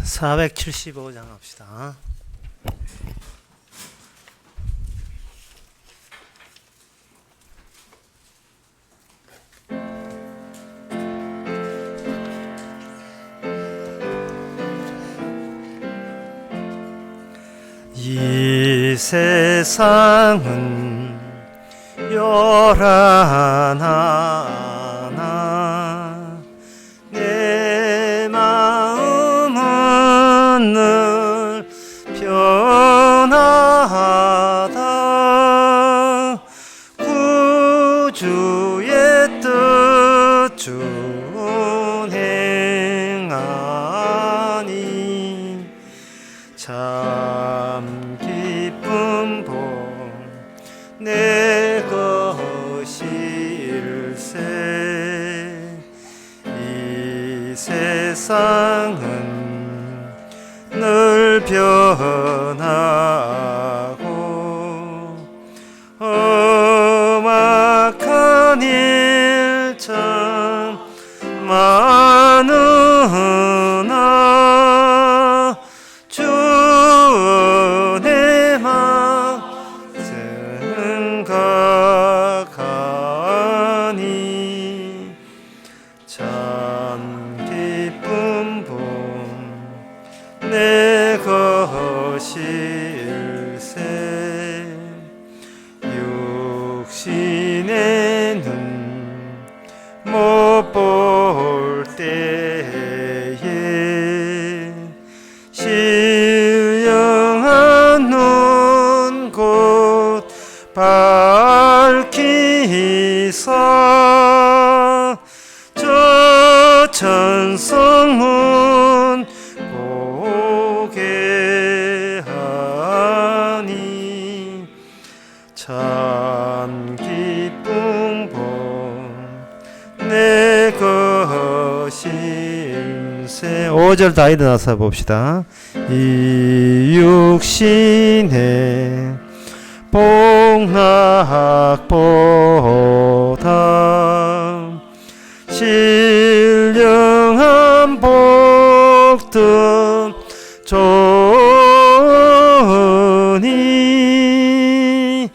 475장 합시다. 이 세상은 요란하나 내 마음은 늘 편하다. 구주의 뜻 준행하니 참 기쁜 복 내 것일세. 이 세상은 늘 변하고 험악한 일 참 많으나 주 은혜 생각하니 참 기쁜 복 내 것일세. 육신의 눈 못 볼 때에 신령한 눈 곧 밝히사 저 천성은 보게 하니 참 기쁜 복 내 것일세. 5절 다 일어나서 봅시다. 이 육신의 복락보다 신령한 복도 좋으니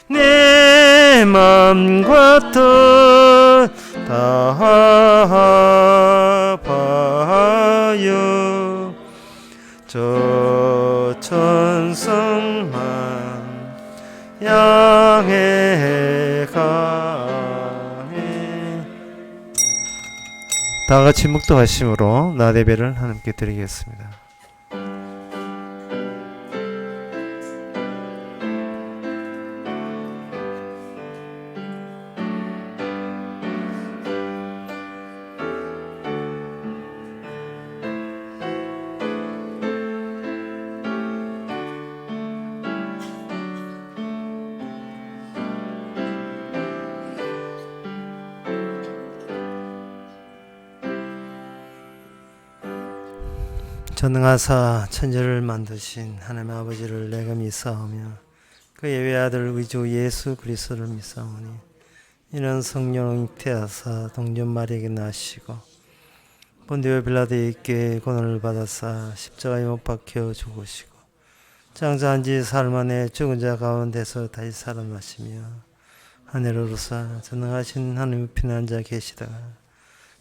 내 맘과 뜻 다하여 저 천성만 향해 가네. 다같이 묵도하심으로 나대배를 하나님께 드리겠습니다. 전능하사 천지를 만드신 하나님 아버지를 내가 믿사오며 그의 외아들 우리 주 예수 그리스도를 믿사오니 이는 성령을 잉태하사 동전 마리에게 나시고 본디오 빌라도에게 고난을 받아사 십자가에 못 박혀 죽으시고 장사한 지 사흘 만에 죽은 자 가운데서 다시 살아나시며 하늘로 오르사 전능하신 하나님의 피난한 자 계시다가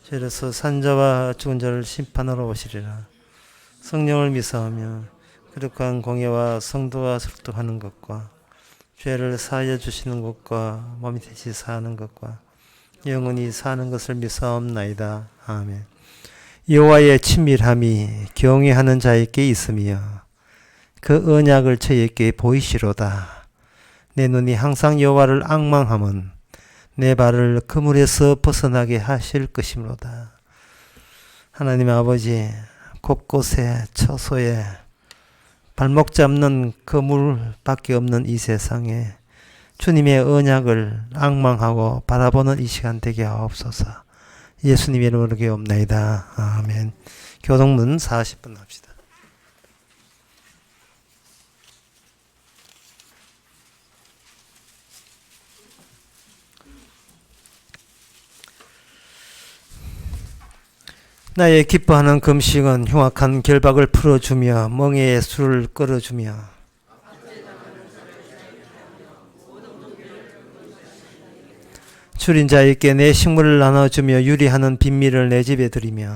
죄로서 산자와 죽은 자를 심판하러 오시리라. 성령을 믿사오며 거룩한 공예와 성도와 속독하는 것과 죄를 사하여 주시는 것과 몸이 다시 사는 것과 영원히 사는 것을 믿사옵나이다. 아멘. 여호와의 친밀함이 경외하는 자에게 있으며 그 언약을 저에게 보이시로다. 내 눈이 항상 여호와를 앙망함은 내 발을 그물에서 벗어나게 하실 것이므로다. 하나님 아버지, 곳곳에 처소에 발목 잡는 그물밖에 없는 이 세상에 주님의 언약을 앙망하고 바라보는 이 시간 되게 하옵소서. 예수님의 이름으로 기도옵나이다. 아멘. 교동문 40분 합시다. 나의 기뻐하는 금식은 흉악한 결박을 풀어주며 멍에의 술을 끌어주며 줄인 자에게 내 식물을 나눠주며 유리하는 빈미를 내 집에 들이며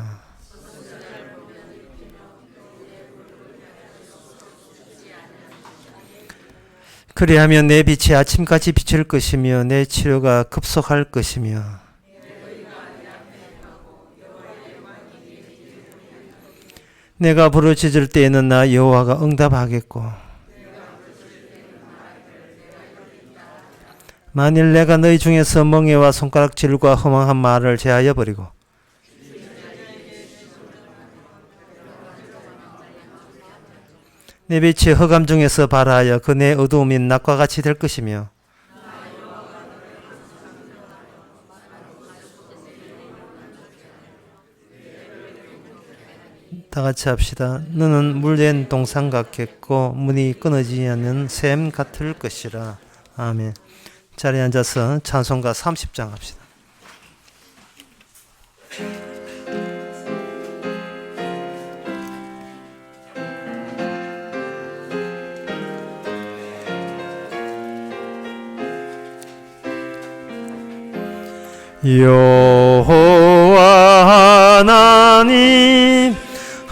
그리하면 내 빛이 아침같이 비칠 것이며 내 치료가 급속할 것이며 내가 부르짖을 때에는 나 여호와가 응답하겠고 만일 내가 너희 중에서 멍에와 손가락질과 허망한 말을 제하여 버리고 내 빛이 흑암 중에서 발하여 그 내 어두움이 낮과 같이 될 것이며 다 같이 합시다. 너는 물된 동상 같겠고 문이 끊어지지 않는 샘 같을 것이라. 아멘. 자리에 앉아서 찬송가 30장 합시다. 여호와 하나님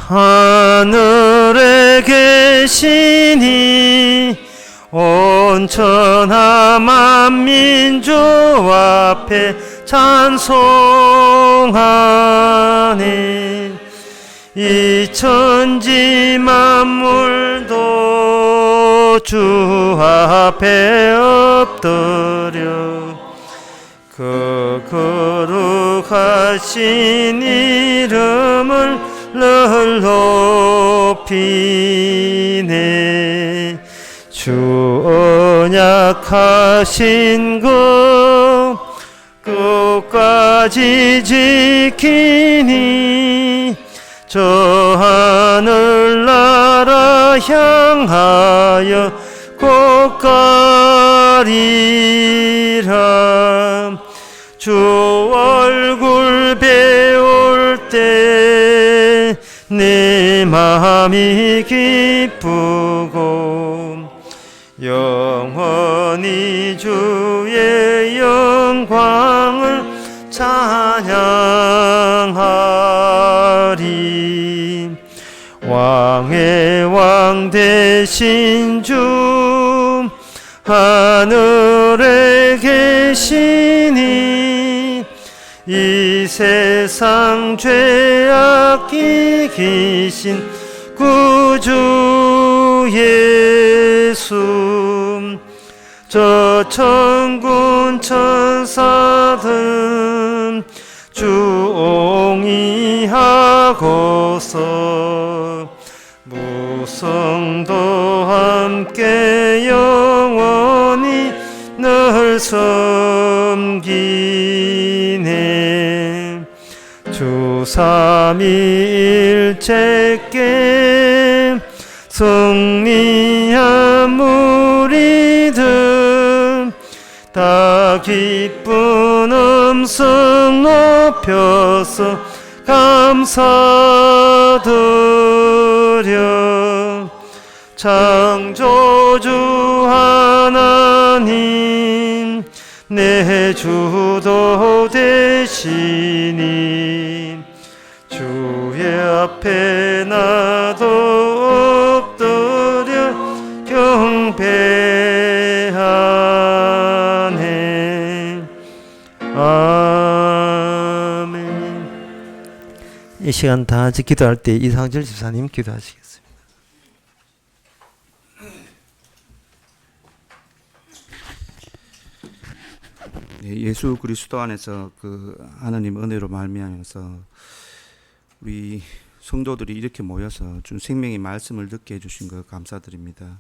하늘에 계시니 온천하 만민족 앞에 찬송하네. 이 천지 만물도 주 앞에 엎드려 그 거룩하신 이름을 늘 높이네. 주 언약하신 것 끝까지 지키니 저 하늘나라 향하여 곧 가리라. 주 얼굴 배울 때 내 마음이 기쁘고 영원히 주의 영광을 찬양하리. 왕의 왕 되신 주 하늘에 계시니 이 세상 죄악 이기신 구주 예수. 저 천군 천사들 주 옹이하고서 무성도 함께 영원히 늘 섬기네. 주 삼위일체께 승리한 무리들 다 기쁜 음성 높여서 감사드려. 창조주 하나님 내 주도 되시니 주의 앞에 나도 엎드려 경배하네. 아멘. 이 시간 다 같이 기도할 때 이상철 집사님 기도하시겠습니다. 예수 그리스도 안에서 그 하나님 은혜로 말미암아서 우리 성도들이 이렇게 모여서 준 생명의 말씀을 듣게 해주신 것 감사드립니다.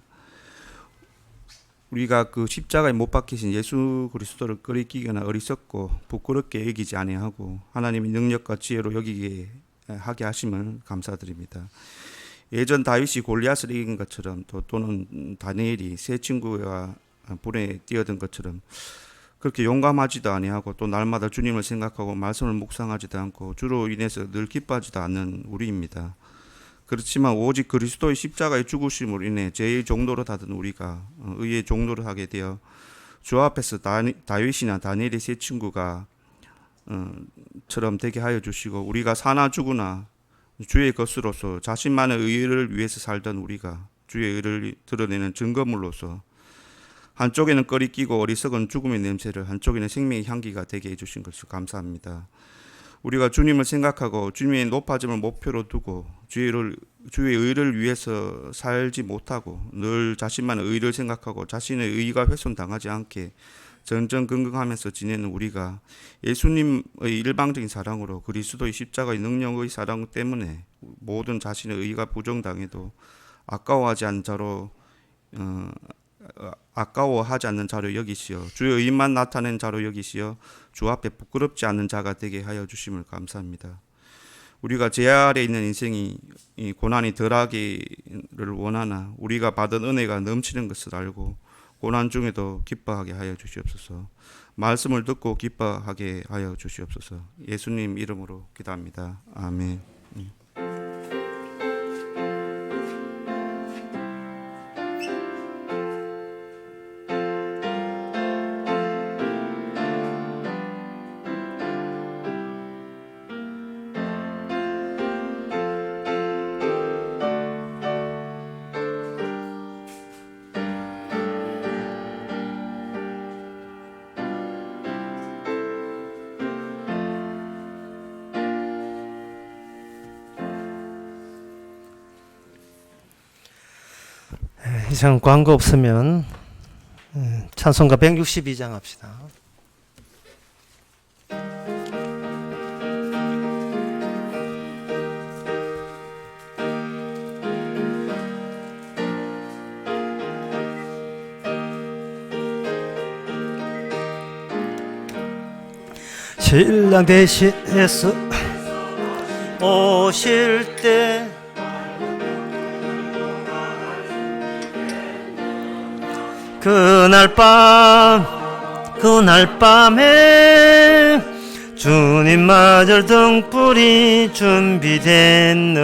우리가 그 십자가에 못 박히신 예수 그리스도를 꺼리끼거나 어리석고 부끄럽게 여기지 아니하고 하나님의 능력과 지혜로 여기게 하게 하심을 감사드립니다. 예전 다윗이 골리앗을 이긴 것처럼 또는 다니엘이 세 친구와 불에 뛰어든 것처럼 그렇게 용감하지도 아니하고 또 날마다 주님을 생각하고 말씀을 묵상하지도 않고 주로 인해서 늘 기뻐하지도 않는 우리입니다. 그렇지만 오직 그리스도의 십자가의 죽으심으로 인해 제1 종로를 하던 우리가 의의 종로를 하게 되어 주 앞에서 다윗이나 다니엘의 세 친구가 처럼 되게 하여 주시고, 우리가 사나 죽으나 주의 것으로서 자신만의 의를 위해서 살던 우리가 주의 의를 드러내는 증거물로서 한쪽에는 꺼리 끼고 어리석은 죽음의 냄새를, 한쪽에는 생명의 향기가 되게 해주신 것을 감사합니다. 우리가 주님을 생각하고 주님의 높아짐을 목표로 두고 주의 의를 위해서 살지 못하고 늘 자신만의 의를 생각하고 자신의 의가 훼손당하지 않게 전전긍긍하면서 지내는 우리가 예수님의 일방적인 사랑으로 그리스도의 십자가의 능력의 사랑 때문에 모든 자신의 의가 부정당해도 아까워하지 않는 자로 여기시어 주의 의만 나타낸 자로 여기시어 주 앞에 부끄럽지 않은 자가 되게 하여 주심을 감사합니다. 우리가 제 아래 있는 인생이 고난이 덜하기를 원하나 우리가 받은 은혜가 넘치는 것을 알고 고난 중에도 기뻐하게 하여 주시옵소서. 말씀을 듣고 기뻐하게 하여 주시옵소서. 예수님 이름으로 기도합니다. 아멘. 이상 광고 없으면 찬송가 162장 합시다. 신랑 대신 예수 오실 때 그날 밤에 주님 맞을 등불이 준비됐느냐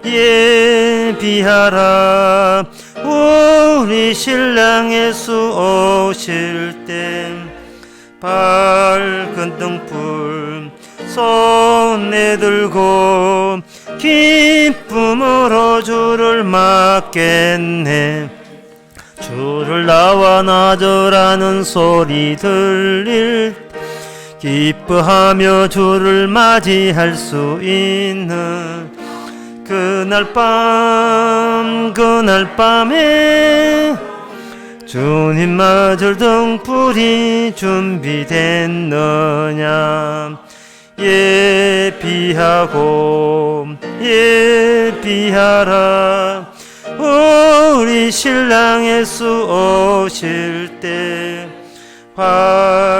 예비하라 우리 신랑 예수 오실 때 밝은 등불 손에 들고 기쁨으로 주를 맞겠네. 주를 나와 놔주라는 소리 들릴 기뻐하며 주를 맞이할 수 있는 그날 밤에 주님 맞을 등불이 준비됐느냐 예비하라 우리 신랑 예수 오실 때 활등불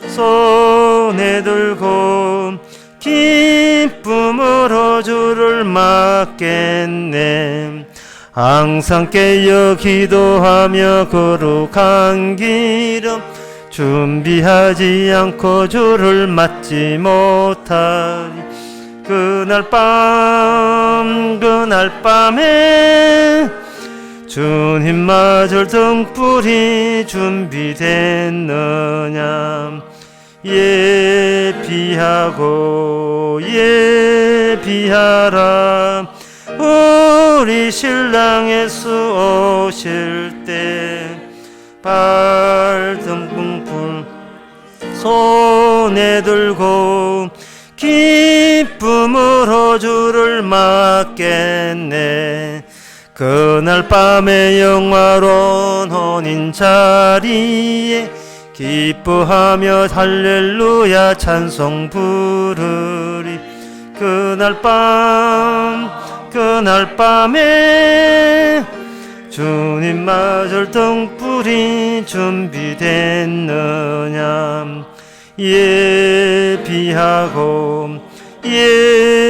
손에 들고 기쁨으로 주를 맞겠네. 항상 깨어 기도하며 거룩한 길은 준비하지 않고 주를 맞지 못하리. 그날 밤에 주님 맞을 등불이 준비됐느냐 예비하라 우리 신랑 예수 오실 때 밝등불 손에 들고 기쁨으로 주를 맞겠네. 그날 밤에 영화로운 혼인 자리에 기뻐하며 할렐루야 찬송 부르리. 그날 밤에 주님 맞을 등불이 준비됐느냐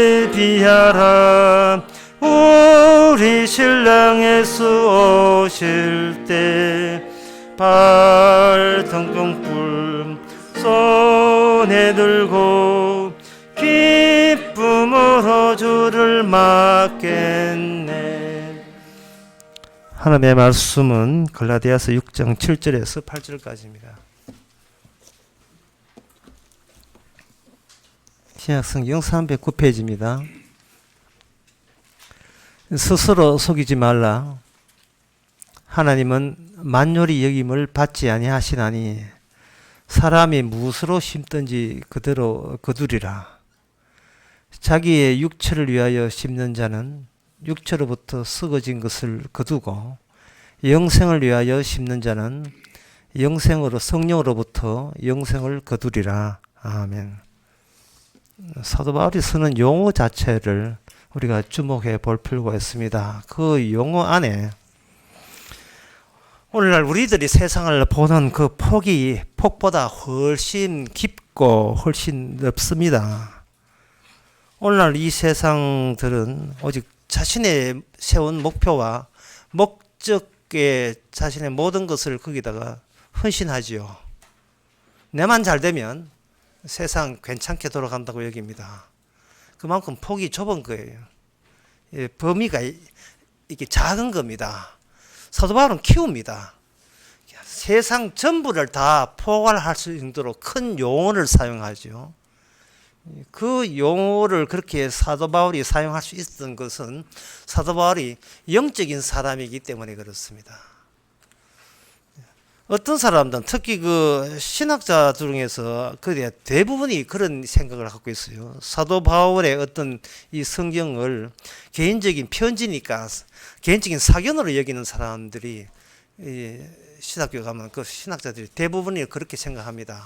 예비하라 우리 우리 신랑 예수 오실 때 발등등불 손에 들고 기쁨으로 주를 맞겠네. 하나님의 말씀은 갈라디아서 6장 7절에서 8절까지입니다. 신약성경 309페이지입니다. 스스로 속이지 말라. 하나님은 만요리 여김을 받지 아니하시나니 사람이 무엇으로 심든지 그대로 거두리라. 자기의 육체를 위하여 심는 자는 육체로부터 썩어진 것을 거두고 영생을 위하여 심는 자는 영생으로 성령으로부터 영생을 거두리라. 아멘. 사도 바울이 쓰는 용어 자체를 우리가 주목해 볼 필요가 있습니다. 그 용어 안에 오늘날 우리들이 세상을 보는 그 폭이 폭보다 훨씬 깊고 훨씬 넓습니다. 오늘날 이 세상들은 오직 자신의 세운 목표와 목적에 자신의 모든 것을 거기다가 헌신하지요. 내만 잘 되면 세상 괜찮게 돌아간다고 여깁니다. 그만큼 폭이 좁은 거예요. 범위가 이게 작은 겁니다. 사도 바울은 키웁니다. 세상 전부를 다 포괄할 수 있는 정도로 큰 용어를 사용하죠. 그 용어를 그렇게 사도 바울이 사용할 수 있었던 것은 사도 바울이 영적인 사람이기 때문에 그렇습니다. 어떤 사람들은 특히 그 신학자 중에서 그 대부분이 그런 생각을 갖고 있어요. 사도 바울의 어떤 이 성경을 개인적인 편지니까 개인적인 사견으로 여기는 사람들이 이 신학교 가면 그 신학자들이 대부분이 그렇게 생각합니다.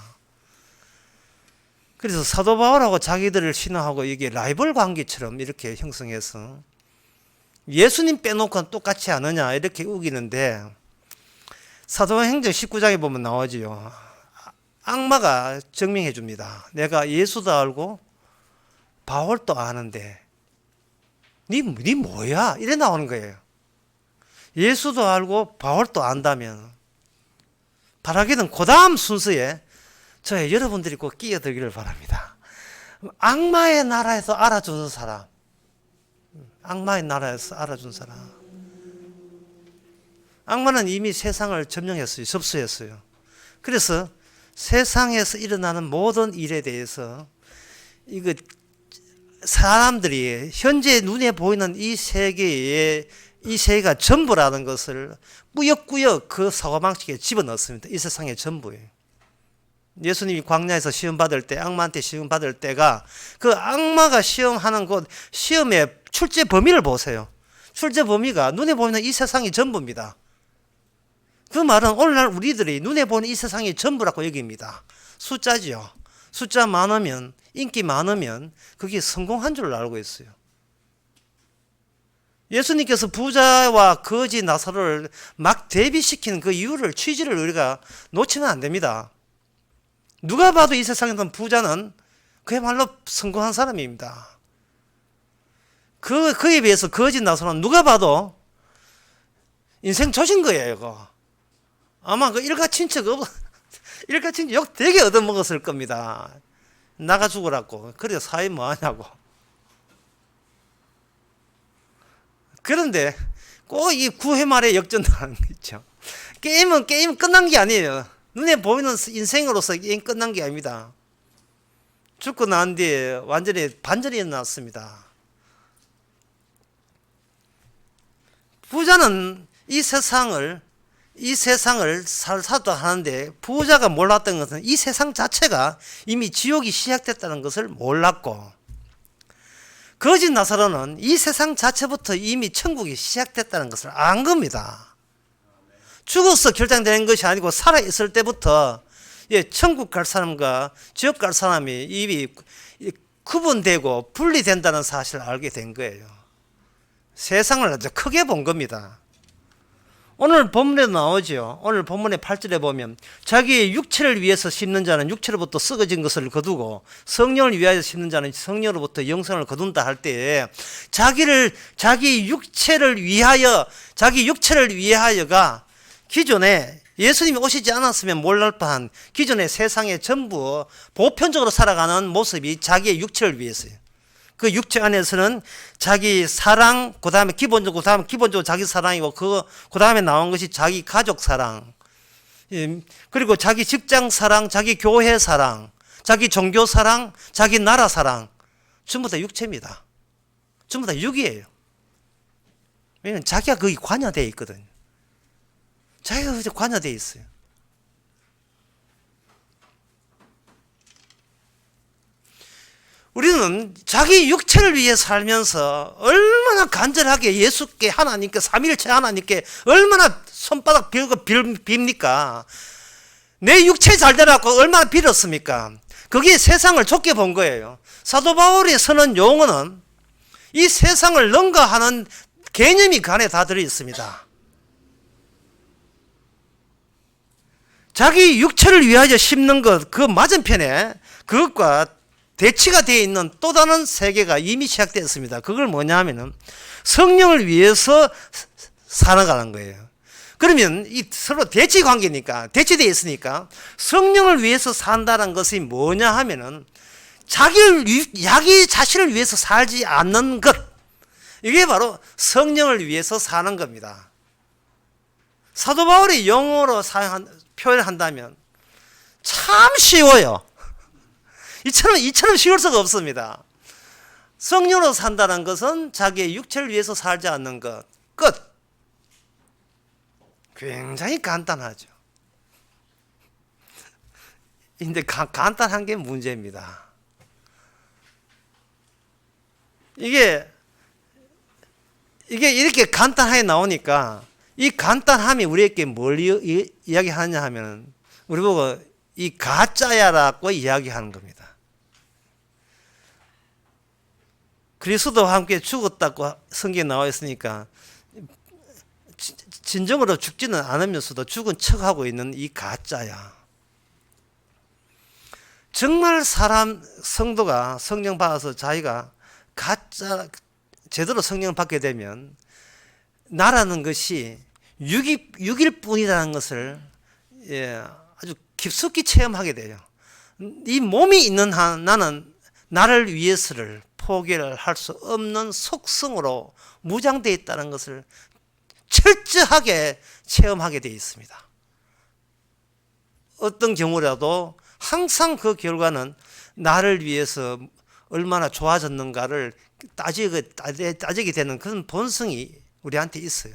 그래서 사도 바울하고 자기들을 신화하고 이게 라이벌 관계처럼 이렇게 형성해서 예수님 빼놓고는 똑같지 않느냐 이렇게 우기는데 사도행전 19장에 보면 나오지요. 악마가 증명해 줍니다. 내가 예수도 알고 바울도 아는데 니 뭐야? 이래 나오는 거예요. 예수도 알고 바울도 안다면 바라기는 그 다음 순서에 저의 여러분들이 꼭 끼어들기를 바랍니다. 악마의 나라에서 알아주는 사람, 악마의 나라에서 알아준 사람. 악마는 이미 세상을 점령했어요. 접수했어요. 그래서 세상에서 일어나는 모든 일에 대해서 이거 사람들이 현재 눈에 보이는 이 세계가 전부라는 것을 꾸역꾸역 그 사고방식에 집어넣습니다. 이 세상의 전부예요. 예수님이 광야에서 시험 받을 때, 악마한테 시험 받을 때가 그 악마가 시험하는 것, 시험의 출제 범위를 보세요. 출제 범위가 눈에 보이는 이 세상이 전부입니다. 그 말은 오늘날 우리들이 눈에 보이는 이 세상이 전부라고 여깁니다. 숫자지요. 숫자 많으면, 인기 많으면 그게 성공한 줄 알고 있어요. 예수님께서 부자와 거지 나사로를 막 대비시키는 그 이유를, 취지를 우리가 놓치면 안 됩니다. 누가 봐도 이 세상에서 부자는 그야말로 성공한 사람입니다. 그에 비해서 거지 나사로는 누가 봐도 인생 조진 거예요. 그거. 아마 그 일가친척 욕 되게 얻어먹었을 겁니다. 나가 죽으라고. 그래 사회 뭐하냐고. 그런데 꼭 이 9회 말에 역전당하는 거 있죠. 게임 끝난 게 아니에요. 눈에 보이는 인생으로서 게임 끝난 게 아닙니다. 죽고 난 뒤에 완전히 반전이 일어났습니다. 부자는 이 세상을 살살도 하는데 부자가 몰랐던 것은 이 세상 자체가 이미 지옥이 시작됐다는 것을 몰랐고, 거짓 나사로는 이 세상 자체부터 이미 천국이 시작됐다는 것을 안 겁니다. 죽어서 결정되는 것이 아니고 살아있을 때부터 천국 갈 사람과 지옥 갈 사람이 이미 구분되고 분리된다는 사실을 알게 된 거예요. 세상을 아주 크게 본 겁니다. 오늘 본문에도 나오죠. 오늘 본문의 8절에 보면 자기의 육체를 위해서 심는 자는 육체로부터 썩어진 것을 거두고 성령을 위하여 심는 자는 성령으로부터 영생을 거둔다 할 때에 자기 육체를 위하여가 기존에 예수님이 오시지 않았으면 몰랄 뻔한 기존의 세상의 전부 보편적으로 살아가는 모습이 자기의 육체를 위해서요. 그 육체 안에서는 자기 사랑, 그 다음에 기본적으로 자기 사랑이고, 그 다음에 나온 것이 자기 가족 사랑, 그리고 자기 직장 사랑, 자기 교회 사랑, 자기 종교 사랑, 자기 나라 사랑, 전부 다 육체입니다. 전부 다 육이에요. 왜냐하면 자기가 거기 관여되어 있거든요. 자기가 거기 관여되어 있어요. 우리는 자기 육체를 위해 살면서 얼마나 간절하게 예수께 하나님께 삼위일체 하나님께 얼마나 손바닥 빌고 빕니까? 내 육체 잘 되라고 얼마나 빌었습니까? 그게 세상을 좁게 본 거예요. 사도 바울이 쓰는 용어는 이 세상을 능가하는 개념이 그 안에 다 들어있습니다. 자기 육체를 위하여 심는 것, 그 맞은편에 그것과 대치가 되어 있는 또 다른 세계가 이미 시작되었습니다. 그걸 뭐냐 하면은 성령을 위해서 살아가는 거예요. 그러면 이 서로 대치 관계니까, 대치되어 있으니까 성령을 위해서 산다는 것이 뭐냐 하면은 자기 자신을 위해서 살지 않는 것. 이게 바로 성령을 위해서 사는 겁니다. 사도 바울이 영어로 표현한다면 참 쉬워요. 이처럼 쉬울 수가 없습니다. 성령으로 산다는 것은 자기의 육체를 위해서 살지 않는 것. 끝. 굉장히 간단하죠. 근데 간단한 게 문제입니다. 이게 이렇게 간단하게 나오니까 이 간단함이 우리에게 뭘 이야기하느냐 하면 우리 보고 이 가짜야라고 이야기하는 겁니다. 그리스도와 함께 죽었다고 성경에 나와 있으니까 진정으로 죽지는 않으면서도 죽은 척하고 있는 이 가짜야. 정말 성도가 성령 받아서 자기가 가짜 제대로 성령을 받게 되면 나라는 것이 육일 뿐이라는 것을 아주 깊숙이 체험하게 돼요. 이 몸이 있는 한 나는 나를 위해서를 포기를 할 수 없는 속성으로 무장되어 있다는 것을 철저하게 체험하게 되어 있습니다. 어떤 경우라도 항상 그 결과는 나를 위해서 얼마나 좋아졌는가를 따지게 되는 그런 본성이 우리한테 있어요.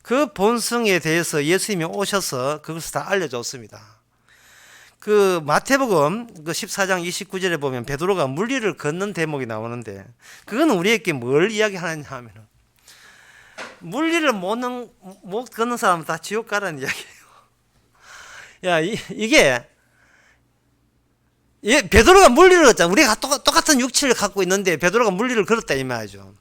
그 본성에 대해서 예수님이 오셔서 그것을 다 알려줬습니다. 그 마태복음 그 14장 29절에 보면 베드로가 물리를 걷는 대목이 나오는데 그건 우리에게 뭘 이야기하느냐 하면 물리를 못 걷는 사람은 다 지옥 가라는 이야기예요. 야, 이게 베드로가 물리를 걷잖아. 우리가 똑같은 육체를 갖고 있는데 베드로가 물리를 걸었다 이 말이죠.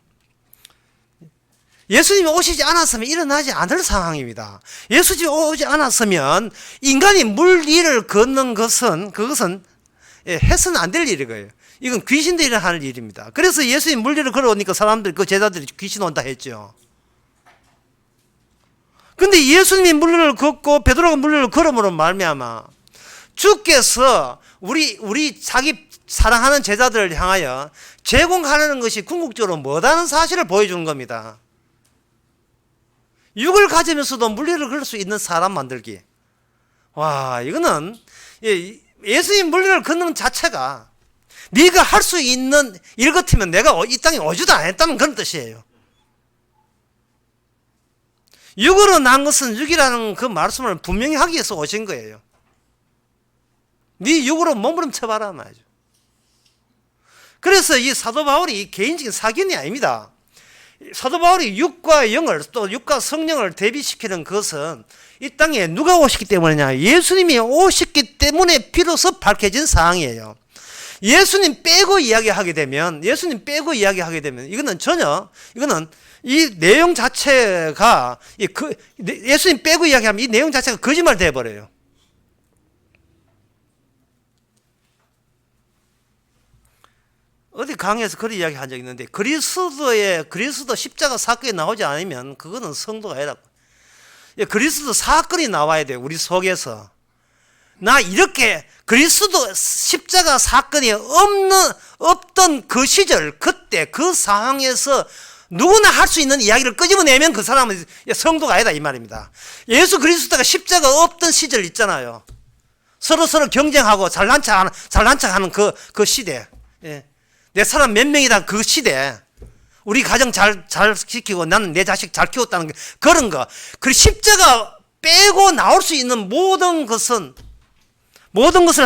예수님이 오시지 않았으면 일어나지 않을 상황입니다. 예수님이 오지 않았으면 인간이 물 위를 걷는 그것은 해서는 안 될 일이고요. 이건 귀신들이 하는 일입니다. 그래서 예수님 물 위를 걸어오니까 그 제자들이 귀신 온다 했죠. 근데 예수님이 물 위를 걷고 베드로가 물 위를 걸음으로 말미암아 주께서 우리 자기 사랑하는 제자들을 향하여 제공하는 것이 궁극적으로 뭐다는 사실을 보여주는 겁니다. 육을 가지면서도 물리를 걸을 수 있는 사람 만들기. 와, 이거는 예수님 물리를 걷는 자체가 네가 할 수 있는 일 같으면 내가 이 땅에 오지도 않았다는 그런 뜻이에요. 육으로 난 것은 육이라는 그 말씀을 분명히 하기 위해서 오신 거예요. 네 육으로 몸부림쳐봐라 말이죠. 그래서 이 사도 바울이 개인적인 사견이 아닙니다. 사도 바울이 육과 영을 또 육과 성령을 대비시키는 것은 이 땅에 누가 오셨기 때문이냐? 예수님이 오셨기 때문에 비로소 밝혀진 사항이에요. 예수님 빼고 이야기하게 되면 이거는 이 내용 자체가 예수님 빼고 이야기하면 이 내용 자체가 거짓말 돼 버려요. 어디 강의에서 그런 이야기 한 적 있는데 그리스도 십자가 사건이 나오지 않으면 그거는 성도가 아니라고. 그리스도 사건이 나와야 돼요. 우리 속에서. 나 이렇게 그리스도 십자가 사건이 없던 그 시절, 그때 그 상황에서 누구나 할 수 있는 이야기를 끄집어내면 그 사람은 성도가 아니다 이 말입니다. 예수 그리스도가 십자가 없던 시절 있잖아요. 서로 경쟁하고 잘난 척하는 그 시대. 내 사람 몇 명이다 그 시대. 우리 가정 잘 지키고 나는 내 자식 잘 키웠다는 그런 거. 그 십자가 빼고 나올 수 있는 모든 것을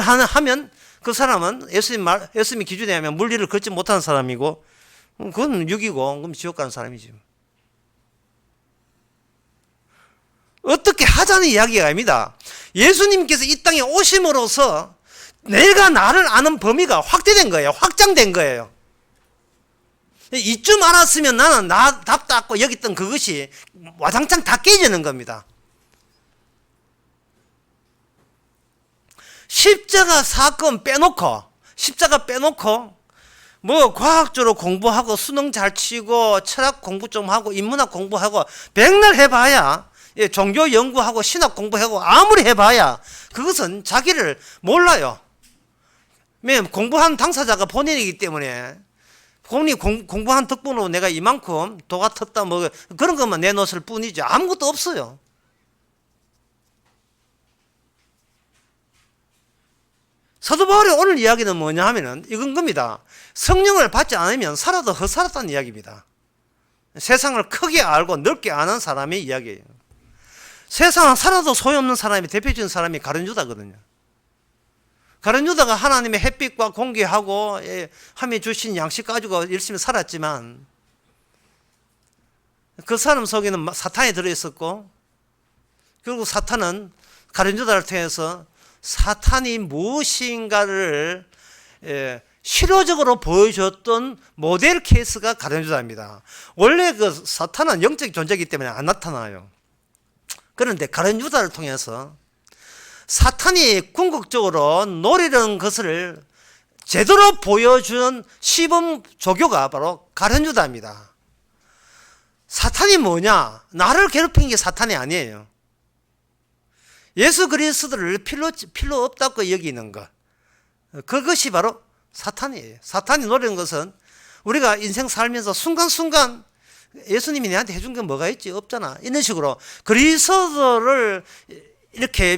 하면 그 사람은 예수님이 기준에 하면 물리를 걷지 못하는 사람이고, 그건 육이고, 그럼 지옥 가는 사람이지. 어떻게 하자는 이야기가 아닙니다. 예수님께서 이 땅에 오심으로써 내가 나를 아는 범위가 확대된 거예요. 확장된 거예요. 이쯤 알았으면 나는 나답다고 여겼던 그것이 와장창 다 깨지는 겁니다. 십자가 빼놓고 뭐 과학적으로 공부하고 수능 잘 치고 철학 공부 좀 하고 인문학 공부하고 백날 해봐야, 종교 연구하고 신학 공부하고 아무리 해봐야 그것은 자기를 몰라요. 공부한 당사자가 본인이기 때문에 본인이 공부한 덕분으로 내가 이만큼 도가 텄다 뭐 그런 것만 내놓을 뿐이지 아무것도 없어요. 사도 바울의 오늘 이야기는 뭐냐 하면은 이건 겁니다. 성령을 받지 않으면 살아도 헛살았다는 이야기입니다. 세상을 크게 알고 넓게 아는 사람의 이야기예요. 세상은 살아도 소용없는 사람이, 대표적인 사람이 가룟 유다거든요. 가룟 유다가 하나님의 햇빛과 공기하고 함이 주신 양식 가지고 열심히 살았지만 그 사람 속에는 사탄이 들어있었고, 결국 사탄은 가룟 유다를 통해서 사탄이 무엇인가를 실효적으로 보여줬던 모델 케이스가 가룟 유다입니다. 원래 그 사탄은 영적 존재이기 때문에 안 나타나요. 그런데 가룟 유다를 통해서 사탄이 궁극적으로 노리는 것을 제대로 보여준 시범 조교가 바로 가룟 유다입니다. 사탄이 뭐냐? 나를 괴롭힌 게 사탄이 아니에요. 예수 그리스도를 필요 없다고 여기는 것, 그것이 바로 사탄이에요. 사탄이 노리는 것은 우리가 인생 살면서 순간순간 예수님이 내한테 해준 게 뭐가 있지? 없잖아. 이런 식으로 그리스도를 이렇게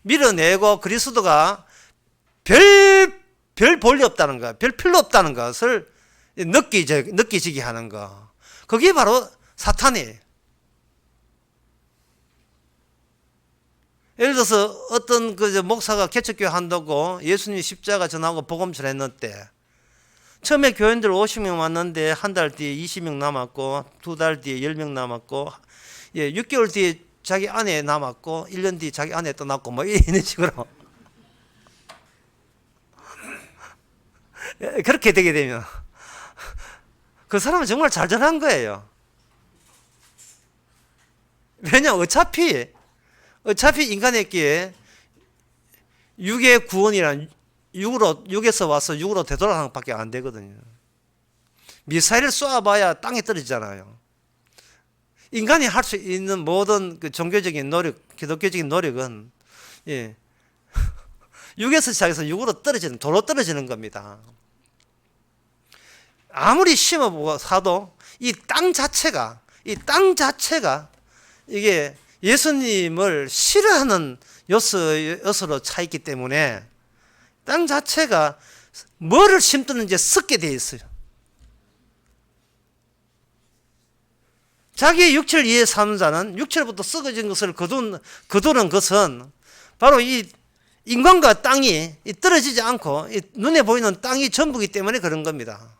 밀어내고 그리스도가 별 볼일 없다는 것, 별 필요 없다는 것을 느끼지게 하는 것, 그게 바로 사탄이에요. 예를 들어서 어떤 그 목사가 개척교회 한다고 예수님 십자가 전하고 복음 전했는데, 처음에 교인들 50명 왔는데 한 달 뒤에 20명 남았고, 2달 뒤에 10명 남았고, 6개월 뒤에 자기 아내 남았고, 1년 뒤에 자기 아내 또 낳고, 뭐 이런 식으로 그렇게 되게 되면 그 사람은 정말 잘 전한 거예요. 왜냐, 어차피 인간에게 육의 구원이란 육에서 와서 육으로 되돌아가는 것밖에 안 되거든요. 미사일을 쏘아봐야 땅에 떨어지잖아요. 인간이 할 수 있는 모든 그 종교적인 노력, 기독교적인 노력은 육에서 시작해서 육으로 떨어지는, 도로 떨어지는 겁니다. 아무리 심어보고 사도 이 땅 자체가 이게 예수님을 싫어하는 요소로 차 있기 때문에 땅 자체가 뭐를 심든지 썩게 되어 있어요. 자기의 육체를 위해 사는 자는 육체로부터 썩어진 것을 거두는 것은 바로 이 인간과 땅이 떨어지지 않고 눈에 보이는 땅이 전부이기 때문에 그런 겁니다.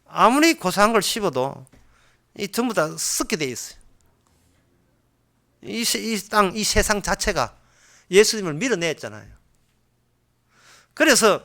아무리 고상한 걸 씹어도 전부 다 썩게 되어 있어요. 이 땅, 이 세상 자체가 예수님을 밀어냈잖아요. 그래서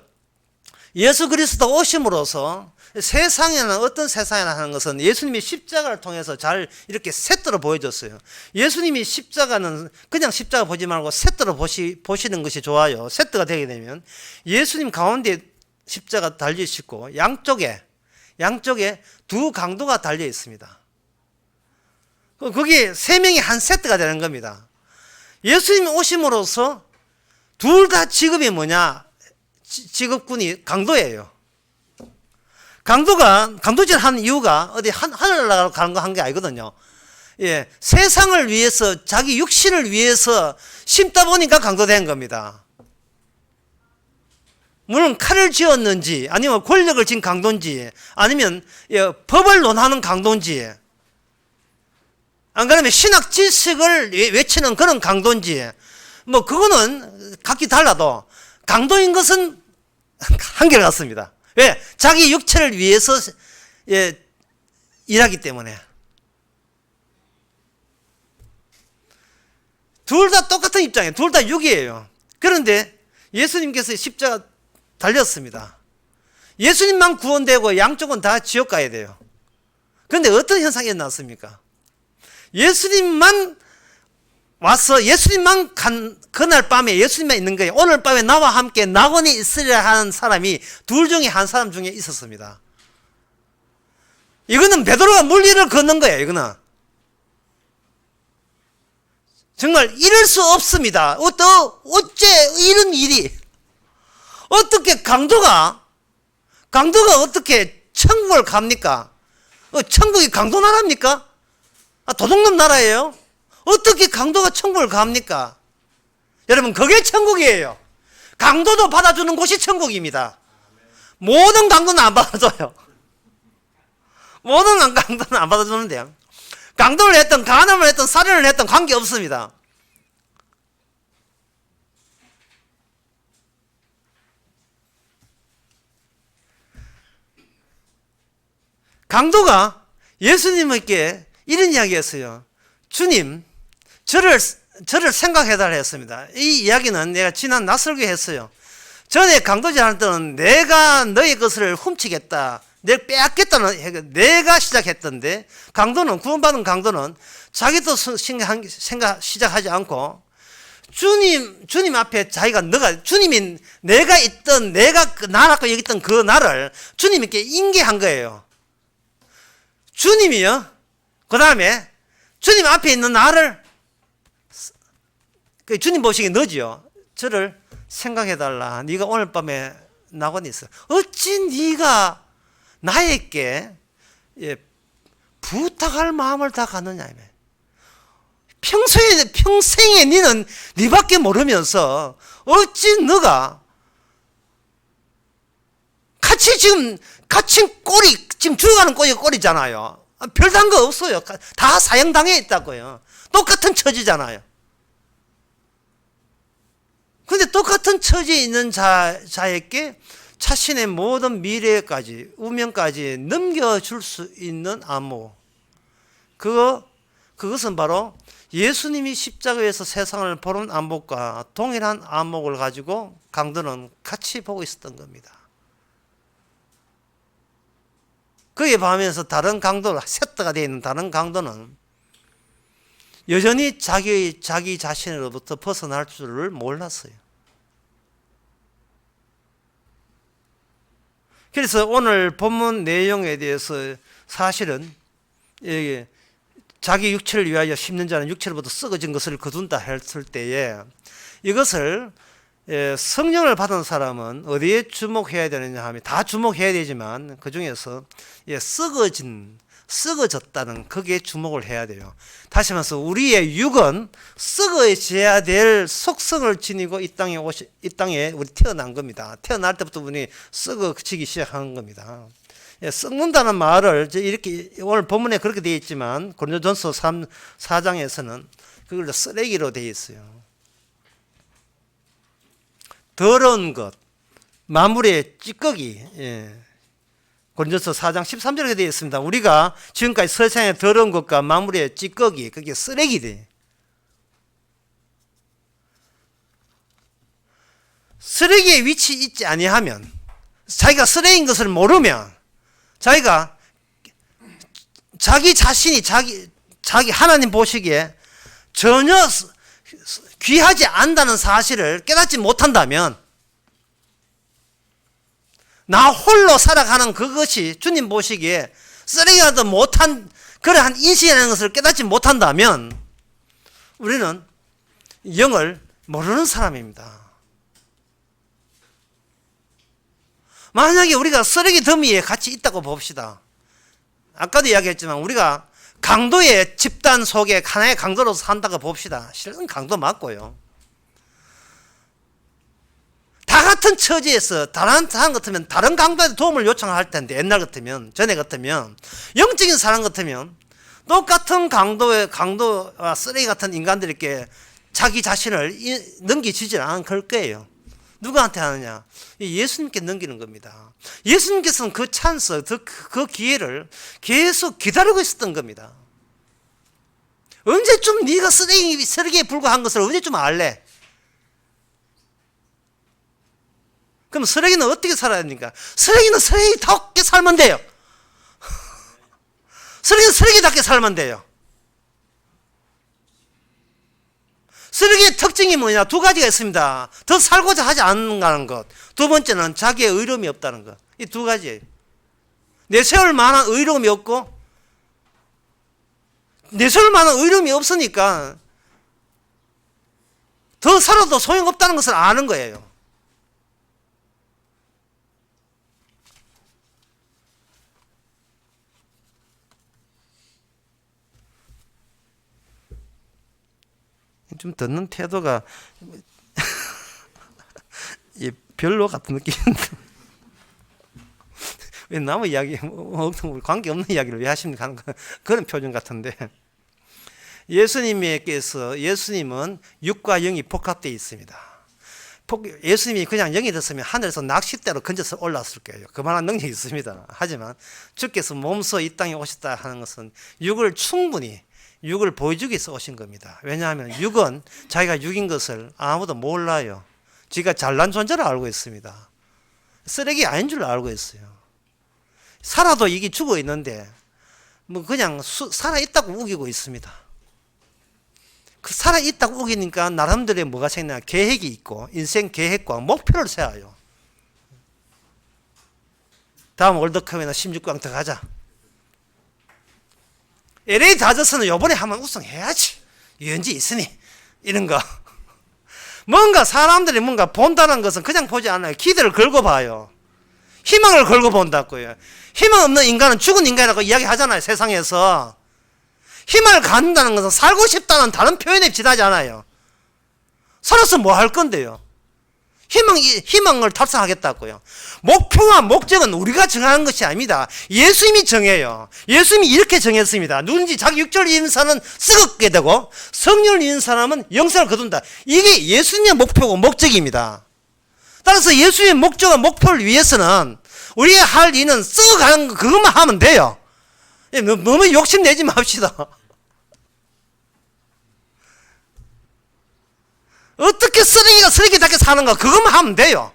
예수 그리스도 오심으로써 세상에는 어떤 세상이나 하는 것은 예수님이 십자가를 통해서 잘 이렇게 셋들어 보여줬어요. 예수님이 십자가는 그냥 십자가 보지 말고 셋들어 보시는 것이 좋아요. 세트가 되게 되면 예수님 가운데 십자가 달려 있고 양쪽에 두 강도가 달려 있습니다. 그게 세 명이 한 세트가 되는 겁니다. 예수님 오심으로써 둘 다 직업이 뭐냐? 직업군이 강도예요. 강도질 하는 이유가 어디 하늘 나라로 가는 거 한 게 아니거든요. 예, 세상을 위해서 자기 육신을 위해서 심다 보니까 강도된 겁니다. 물론 칼을 쥐었는지 아니면 권력을 쥔 강도인지 아니면 법을 논하는 강도인지 안 그러면 신학 지식을 외치는 그런 강도인지 뭐 그거는 각기 달라도 강도인 것은 한결같습니다. 왜? 자기 육체를 위해서 일하기 때문에. 둘 다 똑같은 입장이에요. 둘 다 육이에요. 그런데 예수님께서 십자가 달렸습니다. 예수님만 구원되고 양쪽은 다 지옥 가야 돼요. 그런데 어떤 현상이 일어났습니까? 예수님만 와서 예수님만 그날 밤에 예수님만 있는 거예요. 오늘 밤에 나와 함께 낙원에 있으려 하는 사람이 둘 중에 한 사람 중에 있었습니다. 이거는 베드로가 물리를 걷는 거예요. 이거는 정말 이럴 수 없습니다. 어째 이런 일이 어떻게 강도가 어떻게 천국을 갑니까? 천국이 강도 나라입니까? 도둑놈 나라예요? 어떻게 강도가 천국을 갑니까? 여러분, 그게 천국이에요. 강도도 받아주는 곳이 천국입니다. 모든 강도는 안 받아줘요. 모든 강도는 안 받아주는데요. 강도를 했든 간음을 했든 살인을 했든 관계없습니다. 강도가 예수님께 이런 이야기했어요. 주님, 저를 생각해달라 했습니다. 이 이야기는 내가 지난 낯설게 했어요. 전에 강도질 할 때는 내가 너의 것을 훔치겠다, 내가 빼앗겠다는 내가 시작했던데, 구원받은 강도는 자기 뜻 생각 시작하지 않고 주님 앞에 주님이 내가 있던 내가 나라고 여겼던 그 나를 주님께 인계한 거예요. 주님이요. 그 다음에 주님 앞에 있는 나를 주님 보시기에 너지요. 저를 생각해달라. 네가 오늘 밤에 낙원에 있어. 어찌 네가 나에게 부탁할 마음을 다 갖느냐. 평생에 너는 네밖에 모르면서 어찌 너가 갇힌 꼬리, 지금 죽어가는 꼬리잖아요. 별다른 거 없어요. 다 사형당해 있다고요. 똑같은 처지잖아요. 근데 똑같은 처지에 있는 자에게 자신의 모든 미래까지, 운명까지 넘겨줄 수 있는 안목. 그것은 바로 예수님이 십자가에서 세상을 보는 안목과 동일한 안목을 가지고 강도는 같이 보고 있었던 겁니다. 그에 반면에서 다른 강도, 세트가 되어 있는 다른 강도는 여전히 자기 자신으로부터 벗어날 줄을 몰랐어요. 그래서 오늘 본문 내용에 대해서 사실은 자기 육체를 위하여 심는 자는 육체로부터 썩어진 것을 거둔다 했을 때에 이것을 성령을 받은 사람은 어디에 주목해야 되느냐 하면 다 주목해야 되지만 그 중에서 썩어졌다는 거기에 주목을 해야 돼요. 다시 말해서 우리의 육은 썩어져야 될 속성을 지니고 이 땅에 우리 태어난 겁니다. 태어날 때부터 우리 썩어지기 시작한 겁니다. 썩는다는 말을 이렇게 오늘 본문에 그렇게 되어 있지만 고린도전서 4장에서는 그걸 쓰레기로 되어 있어요. 더러운 것, 마무리의 찌꺼기. 고린도서 4장 13절에 되어 있습니다. 우리가 지금까지 세상에 더러운 것과 마무리의 찌꺼기, 그게 쓰레기돼. 쓰레기의 위치 있지 아니하면, 자기가 쓰레기인 것을 모르면, 자기가 자기 자신이 자기 하나님 보시기에 전혀 귀하지 않다는 사실을 깨닫지 못한다면, 나 홀로 살아가는 그것이 주님 보시기에 쓰레기라도 못한 그러한 인식이라는 것을 깨닫지 못한다면 우리는 영을 모르는 사람입니다. 만약에 우리가 쓰레기 더미에 같이 있다고 봅시다. 아까도 이야기했지만 우리가 강도의 집단 속에 하나의 강도로서 산다고 봅시다. 실은 강도 맞고요. 다 같은 처지에서 다른 사람 같으면 다른 강도한테 도움을 요청할 텐데, 옛날 같으면, 전에 같으면, 영적인 사람 같으면 똑같은 강도와 쓰레기 같은 인간들에게 자기 자신을 넘기지질 않을 거예요. 누구한테 하느냐? 예수님께 넘기는 겁니다. 예수님께서는 그 찬스, 그 기회를 계속 기다리고 있었던 겁니다. 언제쯤 네가 쓰레기에 불과한 것을 언제쯤 알래? 그럼 쓰레기는 어떻게 살아야 됩니까? 쓰레기는 쓰레기답게 살면 돼요. 쓰레기는 쓰레기답게 살면 돼요. 쓰레기의 특징이 뭐냐? 두 가지가 있습니다. 더 살고자 하지 않는 것. 두 번째는 자기의 의로움이 없다는 것. 이 두 가지예요. 내세울 만한 의로움이 없고, 내세울 만한 의로움이 없으니까 더 살아도 소용없다는 것을 아는 거예요. 좀 듣는 태도가 별로 같은 느낌인데 왜 남의 이야기, 관계없는 이야기를 왜 하십니까 하는 그런 표정 같은데, 예수님은 육과 영이 복합되어 있습니다. 예수님이 그냥 영이 됐으면 하늘에서 낚싯대로 건져서 올랐을 거예요. 그만한 능력이 있습니다. 하지만 주께서 몸소 이 땅에 오셨다 하는 것은 육을 보여주기 위해서 오신 겁니다. 왜냐하면 육은 자기가 육인 것을 아무도 몰라요. 지가 잘난 존재를 알고 있습니다. 쓰레기 아닌 줄 알고 있어요. 살아도 이게 죽어 있는데 뭐 그냥 살아있다고 우기고 있습니다. 그 살아있다고 우기니까 나름대로 뭐가 생기냐, 계획이 있고 인생 계획과 목표를 세워요. 다음 월드컵에는 16강 더 가자. LA 다저스는 요번에 한번 우승해야지. 유현지 있으니. 이런 거. 뭔가 사람들이 뭔가 본다는 것은 그냥 보지 않아요. 기대를 걸고 봐요. 희망을 걸고 본다고요. 희망 없는 인간은 죽은 인간이라고 이야기하잖아요. 세상에서. 희망을 갖는다는 것은 살고 싶다는 다른 표현에 지나지 않아요. 살아서 뭐 할 건데요. 희망을 달성하겠다고요. 목표와 목적은 우리가 정하는 것이 아닙니다. 예수님이 정해요. 예수님이 이렇게 정했습니다. 누군지 자기 육체를 잃은 사람은 썩게 되고 성령을 잃은 사람은 영생을 거둔다. 이게 예수님의 목표고 목적입니다. 따라서 예수님의 목적과 목표를 위해서는 우리가 할 일은 썩어가는 거 그것만 하면 돼요. 너무 욕심내지 맙시다. 어떻게 쓰레기가 쓰레기답게 사는가 그것만 하면 돼요.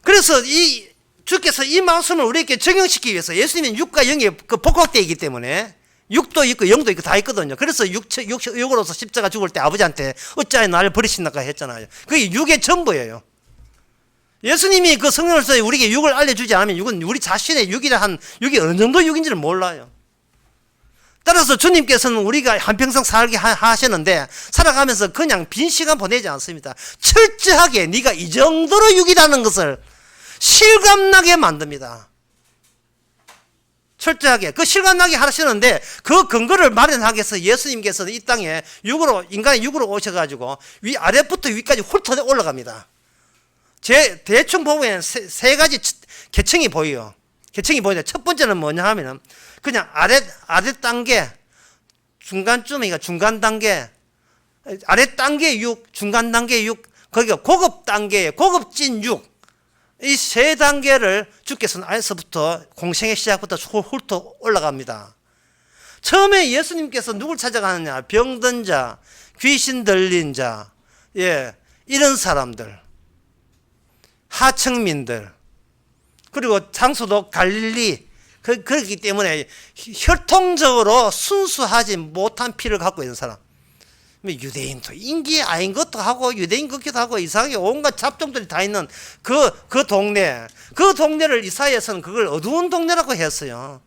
그래서 주께서 이 말씀을 우리에게 적용시키기 위해서, 예수님은 육과 영이 복합되어 있기 때문에 육도 있고 영도 있고 다 있거든요. 그래서 육으로서 십자가 죽을 때 아버지한테 어찌하여 나를 버리신다까 했잖아요. 그게 육의 전부예요. 예수님이 그 성령으로서 우리에게 육을 알려주지 않으면 육은 우리 자신의 육이 어느 정도 육인지를 몰라요. 따라서 주님께서는 우리가 한평생 살게 하셨는데 살아가면서 그냥 빈 시간 보내지 않습니다. 철저하게 네가 이 정도로 육이라는 것을 실감나게 만듭니다. 철저하게 그 실감나게 하시는데 그 근거를 마련하기 위해서 예수님께서는 이 땅에 인간의 육으로 오셔가지고 아래부터 위까지 훑어 올라갑니다. 대충 보면 세 가지 계층이 보여요. 계층이 보이는데 첫 번째는 뭐냐 하면은 그냥 아래 단계, 중간쯤이니까 중간 단계, 아래 단계 6, 중간 단계 6, 거기가 고급 단계의 고급진 6. 이 세 단계를 주께서는 아래서부터 공생의 시작부터 훑어 올라갑니다. 처음에 예수님께서 누굴 찾아가느냐? 병든 자, 귀신 들린 자, 예, 이런 사람들, 하층민들, 그리고 장소도 갈릴리. 그렇기 때문에 혈통적으로 순수하지 못한 피를 갖고 있는 사람. 유대인도 인기 아닌 것도 하고 유대인 같기도 하고 이상하게 온갖 잡종들이 다 있는 그 동네, 그 동네를 이사야서는 그걸 어두운 동네라고 했어요.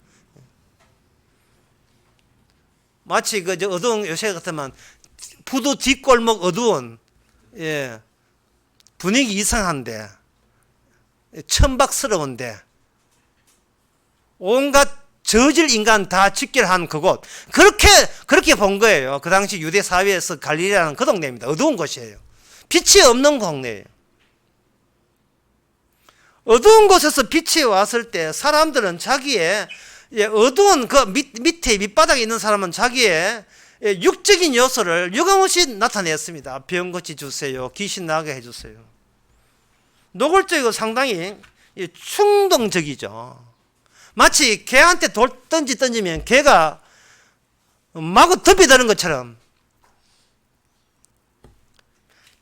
마치 그 어두운 요새 같으면 부두 뒷골목 어두운, 예, 분위기 이상한데, 천박스러운데, 온갖 저질 인간 다 직결한 그곳, 그렇게 본 거예요. 그 당시 유대 사회에서 갈릴리라는 그 동네입니다. 어두운 곳이에요. 빛이 없는 동네예요. 어두운 곳에서 빛이 왔을 때 사람들은 자기의 어두운 그 밑에 밑바닥에 있는 사람은 자기의 육적인 요소를 유감없이 나타냈습니다. 병 고치 주세요. 귀신 나게 해주세요. 노골적이고 상당히 충동적이죠. 마치 개한테 돌 던지면 개가 마구 덤비드는 것처럼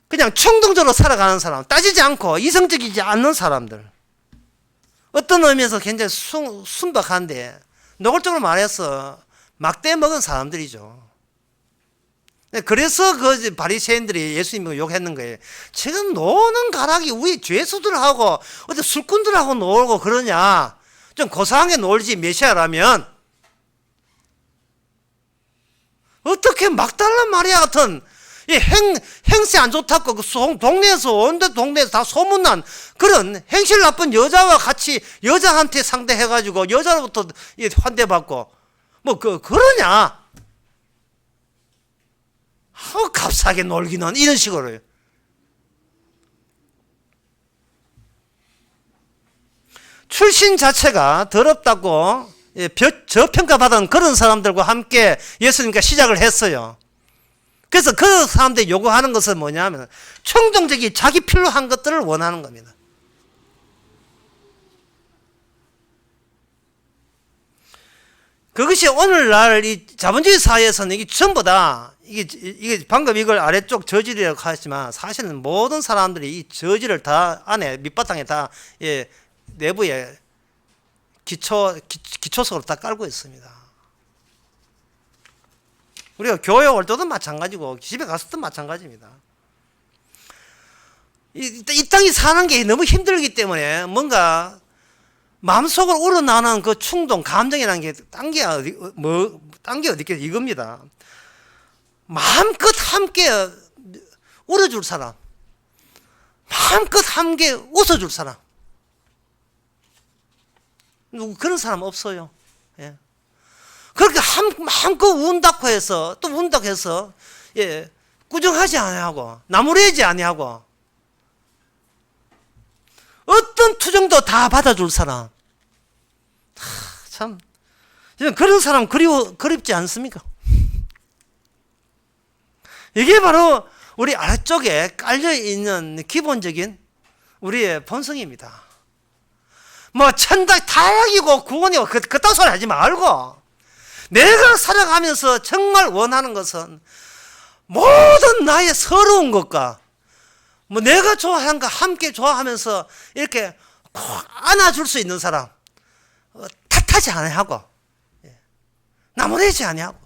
그냥 충동적으로 살아가는 사람, 따지지 않고 이성적이지 않는 사람들, 어떤 의미에서 굉장히 순박한데 노골적으로 말해서 막대 먹은 사람들이죠. 그래서 그 바리새인들이 예수님을 욕했는 거예요. 지금 노는 가락이 우리 죄수들하고 어디 술꾼들하고 놀고 그러냐, 좀 고상하게 놀지 메시아라면. 어떻게 막달라 마리아 같은 이 행세 안 좋다고 그 동네에서 온데 동네에서 다 소문난 그런 행실 나쁜 여자와 같이 여자한테 상대해가지고 여자로부터 환대받고 뭐 그러냐? 값싸게 놀기는 이런 식으로요. 출신 자체가 더럽다고 저평가받은 그런 사람들과 함께 예수님과 시작을 했어요. 그래서 그 사람들이 요구하는 것은 뭐냐면 충동적인 자기 필로 한 것들을 원하는 겁니다. 그것이 오늘날 이 자본주의 사회에서는 이게 전부 다 이게 방금 이걸 아래쪽 저질이라고 하지만 사실은 모든 사람들이 이 저질을 다 안에 밑바탕에 다 내부에 기초석으로 다 깔고 있습니다. 우리가 교회 올 때도 마찬가지고 집에 가서도 마찬가지입니다. 이 땅이 사는 게 너무 힘들기 때문에 뭔가 마음속으로 우러나는 그 충동, 감정이라는 게 딴 게 어디 있겠어, 이겁니다. 마음껏 함께 울어줄 사람, 마음껏 함께 웃어줄 사람, 그런 사람 없어요. 예. 그렇게 마음껏 운다고 해서 또 운다고 해서 꾸중하지 아니하고 나무래지 아니하고 어떤 투정도 다 받아줄 사람. 참 그런 사람 그립지 않습니까? 이게 바로 우리 아래쪽에 깔려있는 기본적인 우리의 본성입니다. 뭐 타락이고 구원이고 그딴 소리 하지 말고 내가 살아가면서 정말 원하는 것은 모든 나의 서러운 것과 뭐 내가 좋아하는 거 함께 좋아하면서 이렇게 안아줄 수 있는 사람, 탓하지 아니하고 나무래지 아니하고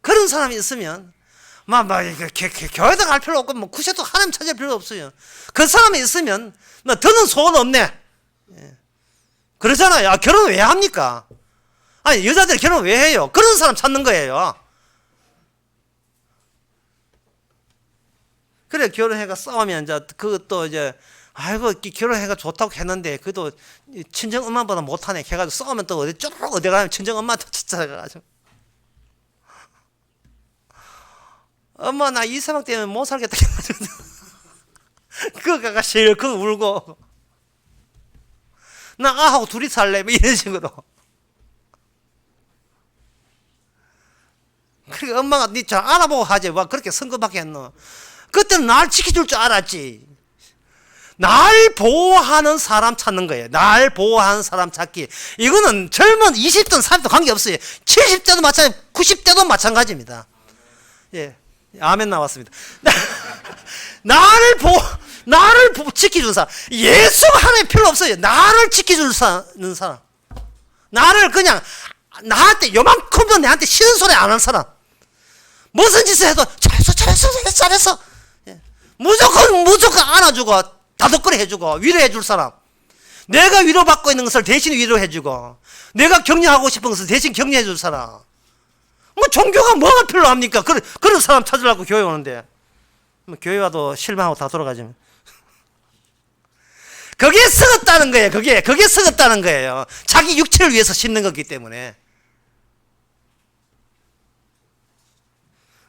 그런 사람이 있으면 교회도 갈 필요 없고 구세도 하나님 찾을 필요 없어요. 그 사람이 있으면 더는 소원 없네. 그러잖아요. 결혼 왜 합니까? 아니 여자들 결혼 왜 해요? 그런 사람 찾는 거예요. 그래 결혼해가 싸우면 이제 그것도 이제 아이고 결혼해가 좋다고 했는데 그래도 친정 엄마보다 못하네 해가지고 싸우면 또 어디 가면 친정 엄마한테 찾아가가지고 엄마 나 이사람 때문에 못 살겠다 해가지고 그거가 실컷 울고 나 아하고 둘이 살래 뭐 이런 식으로. 그러니까 엄마가 니 잘 알아보고 하지 와 그렇게 성급하게 했노. 그때는 날 지켜줄 줄 알았지. 날 보호하는 사람 찾는 거예요. 날 보호하는 사람 찾기. 이거는 젊은 20대든 30대도 관계없어요. 70대도 마찬가지, 90대도 마찬가지입니다. 예. 아멘 나왔습니다. 나를 지켜주는 사람. 예수가 하나님 필요 없어요. 나를 지켜주는 사람. 나를 그냥, 나한테 요만큼도 내한테 싫은 소리 안 하는 사람. 무슨 짓을 해도 잘했어. 예. 무조건 안아주고, 다독거리 해주고, 위로해줄 사람. 내가 위로받고 있는 것을 대신 위로해주고, 내가 격려하고 싶은 것을 대신 격려해줄 사람. 뭐 종교가 뭐가 필요합니까? 그런 사람 찾으려고 교회 오는데. 뭐 교회 와도 실망하고 다 돌아가지면. 그게 썩었다는 거예요. 그게 썩었다는 거예요. 자기 육체를 위해서 심는 거기 때문에.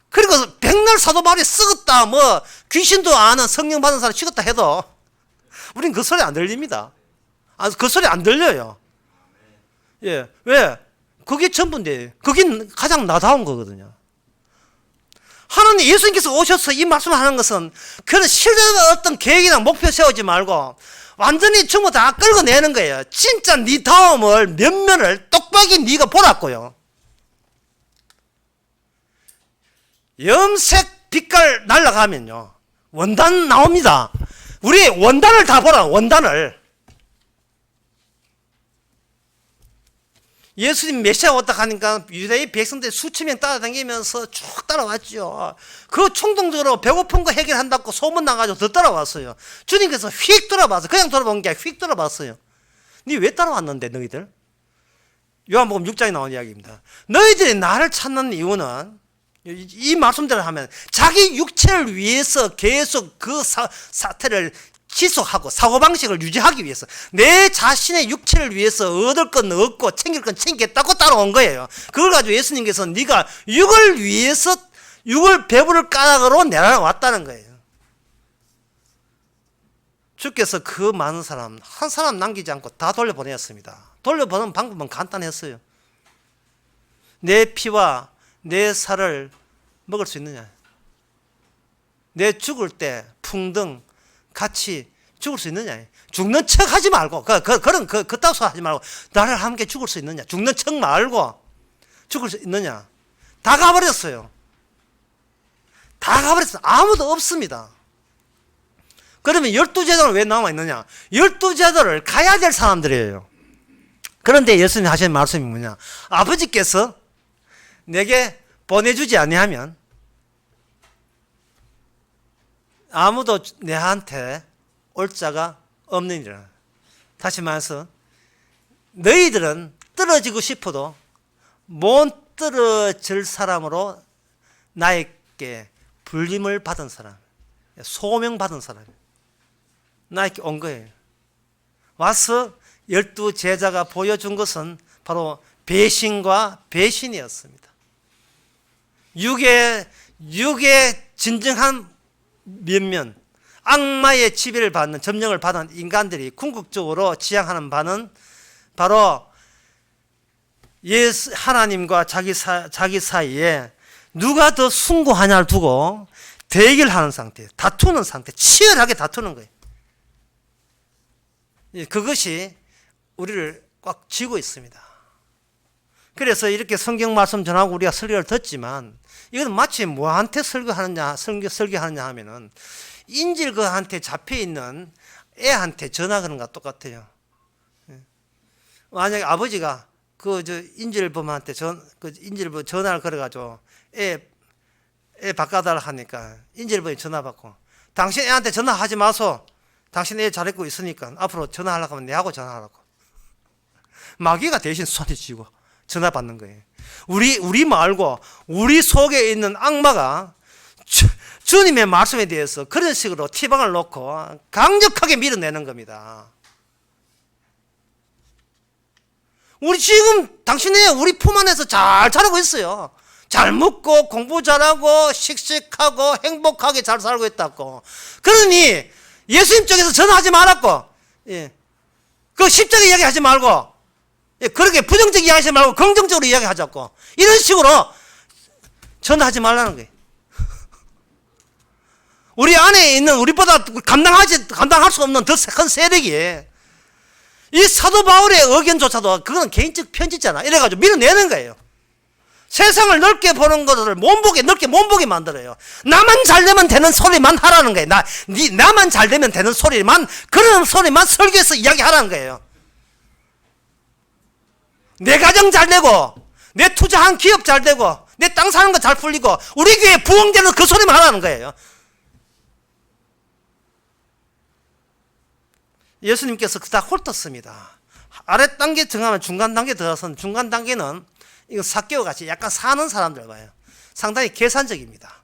그리고 백날 사도 바울이 썩었다, 뭐 귀신도 아는 성령 받은 사람 식었다 해도 우린 그 소리 안 들립니다. 그 소리 안 들려요. 예, 왜? 그게 전부인데, 그게 가장 나다운 거거든요. 하나님 예수님께서 오셔서 이 말씀을 하는 것은 그런 실제로 어떤 계획이나 목표 세우지 말고 완전히 전부 다 끌어내는 거예요. 진짜 네 다음을 면면을 똑바기 네가 보라고요. 염색 빛깔 날아가면요 원단 나옵니다. 우리 원단을 다 보라. 원단을. 예수님 메시아 왔다 하니까 유대인 백성들이 수천 명 따라다니면서 쭉 따라왔죠. 그 충동적으로 배고픈 거 해결한다고 소문 나가지고 더 따라왔어요. 주님께서 휙 돌아봤어요. 그냥 돌아본 게 아니라 휙 돌아봤어요. 니 왜 따라왔는데 너희들? 요한복음 6장에 나온 이야기입니다. 너희들이 나를 찾는 이유는 이 말씀대로 하면 자기 육체를 위해서 계속 그 사태를 지속하고 사고방식을 유지하기 위해서 내 자신의 육체를 위해서 얻을 건 얻고 챙길 건 챙겼다고 따라온 거예요. 그걸 가지고 예수님께서 네가 육을 위해서 육을 배부를 까닭으로 내려왔다는 거예요. 주께서 그 많은 사람 한 사람 남기지 않고 다 돌려보냈습니다. 돌려보내는 방법은 간단했어요. 내 피와 내 살을 먹을 수 있느냐? 내 죽을 때 풍등 같이 죽을 수 있느냐? 죽는 척 하지 말고, 그따위 소리 하지 말고, 나를 함께 죽을 수 있느냐? 죽는 척 말고, 죽을 수 있느냐? 다 가버렸어요. 다 가버렸어요. 아무도 없습니다. 그러면 12제자는 왜 남아있느냐? 12제자를 가야 될 사람들이에요. 그런데 예수님이 하시는 말씀이 뭐냐? 아버지께서 내게 보내주지 아니하면 아무도 내한테 올 자가 없느니라. 다시 말해서 너희들은 떨어지고 싶어도 못 떨어질 사람으로 나에게 불림을 받은 사람, 소명받은 사람, 나에게 온 거예요. 와서 12제자가 보여준 것은 바로 배신과 배신이었습니다. 육의 진정한 면면, 악마의 지배를 받는, 점령을 받은 인간들이 궁극적으로 지향하는 바는 바로 하나님과 자기 사이에 누가 더 숭고하냐를 두고 대결하는 상태, 다투는 상태, 치열하게 다투는 거예요. 그것이 우리를 꽉 쥐고 있습니다. 그래서 이렇게 성경 말씀 전하고 우리가 설교를 듣지만 이건 마치 뭐한테 설교하느냐 하면은 인질 그한테 잡혀있는 애한테 전화 그런 거랑 똑같아요. 만약에 아버지가 인질범한테 인질범 전화를 걸어가지고 애 바꿔달라 하니까 인질범이 전화 받고 당신 애한테 전화하지 마소. 당신 애 잘했고 있으니까 앞으로 전화하려고 하면 내하고 전화하라고. 마귀가 대신 손에 쥐고 전화 받는 거예요. 우리 말고 우리 속에 있는 악마가 주님의 말씀에 대해서 그런 식으로 티방을 놓고 강력하게 밀어내는 겁니다. 우리 지금 당신의 우리 품 안에서 잘 자라고 있어요. 잘 먹고 공부 잘하고 씩씩하고 행복하게 잘 살고 있다고. 그러니 예수님 쪽에서 전화하지 말았고, 그 십자가 이야기하지 말고, 그렇게 부정적 이야기하지 말고 긍정적으로 이야기하자고. 이런 식으로 전화하지 말라는 거예요. 우리 안에 있는 우리보다 감당할 수 없는 더 큰 세력이 이 사도 바울의 의견조차도 그건 개인적 편지잖아. 이래가지고 밀어내는 거예요. 세상을 넓게 보는 것을 넓게 못 보게 만들어요. 나만 잘 되면 되는 소리만 하라는 거예요. 나만 잘 되면 되는 소리만, 그런 소리만 설교에서 이야기하라는 거예요. 내 가정 잘 되고, 내 투자한 기업 잘 되고, 내 땅 사는 거 잘 풀리고, 우리 교회 부흥되는 그 소리만 하라는 거예요. 예수님께서 다 훑었습니다. 아래 단계 정하면 중간 단계 들어서는 중간 단계는 이거 삭개와 같이 약간 사는 사람들 봐요. 상당히 계산적입니다.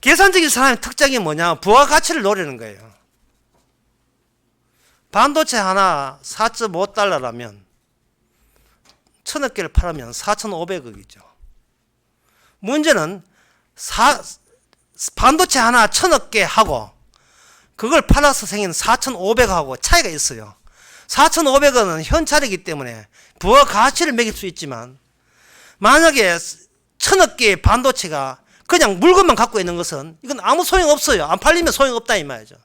계산적인 사람의 특징이 뭐냐? 부가가치를 노리는 거예요. 반도체 하나 4.5달러라면 1000억 개를 팔으면 4,500억이죠. 문제는 반도체 하나 1000억 개 하고 그걸 팔아서 생긴 4,500하고 차이가 있어요. 4,500원은 현찰이기 때문에 부가가치를 매길 수 있지만 만약에 1000억 개의 반도체가 그냥 물건만 갖고 있는 것은 이건 아무 소용 없어요. 안 팔리면 소용 없다 이 말이죠.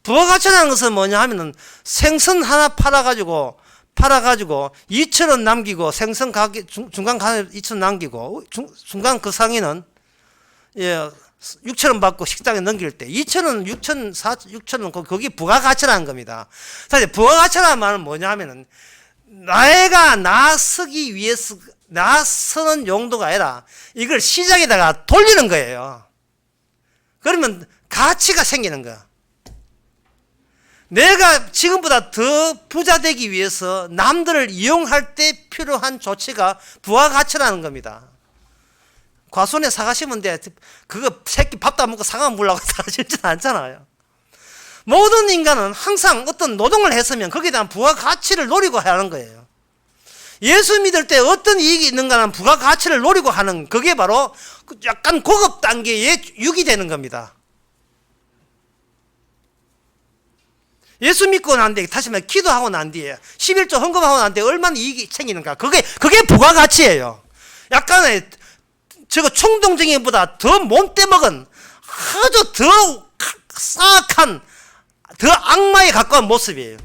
부가가치라는 것은 뭐냐 하면은 생선 하나 팔아가지고 2,000원 남기고 생선 가격 중간 가격 2,000원 남기고 중간 그 상인은 6,000원 받고 식당에 넘길 때 2,000원, 6,000원, 6,000원 거기 부가가치라는 겁니다. 사실 부가가치라는 말은 뭐냐 하면은 내가 나 쓰기 위해서 나 쓰는 용도가 아니라 이걸 시장에다가 돌리는 거예요. 그러면 가치가 생기는 거야. 내가 지금보다 더 부자 되기 위해서 남들을 이용할 때 필요한 조치가 부가가치라는 겁니다. 과수원에 사가시면 돼. 그거 새끼 밥도 안 먹고 사과만 물라고 사가시진 않잖아요. 모든 인간은 항상 어떤 노동을 했으면 거기에 대한 부가가치를 노리고 하는 거예요. 예수 믿을 때 어떤 이익이 있는가는 부가가치를 노리고 하는 그게 바로 약간 고급 단계의 육이 되는 겁니다. 예수 믿고 난 뒤에 다시 말해 기도하고 난 뒤에 11조 헌금하고 난 뒤에 얼마나 이익이 생기는가 그게 부가가치예요. 약간의 저거 충동적인 보다 더 몸떼먹은 아주 더 사악한 더 악마에 가까운 모습이에요.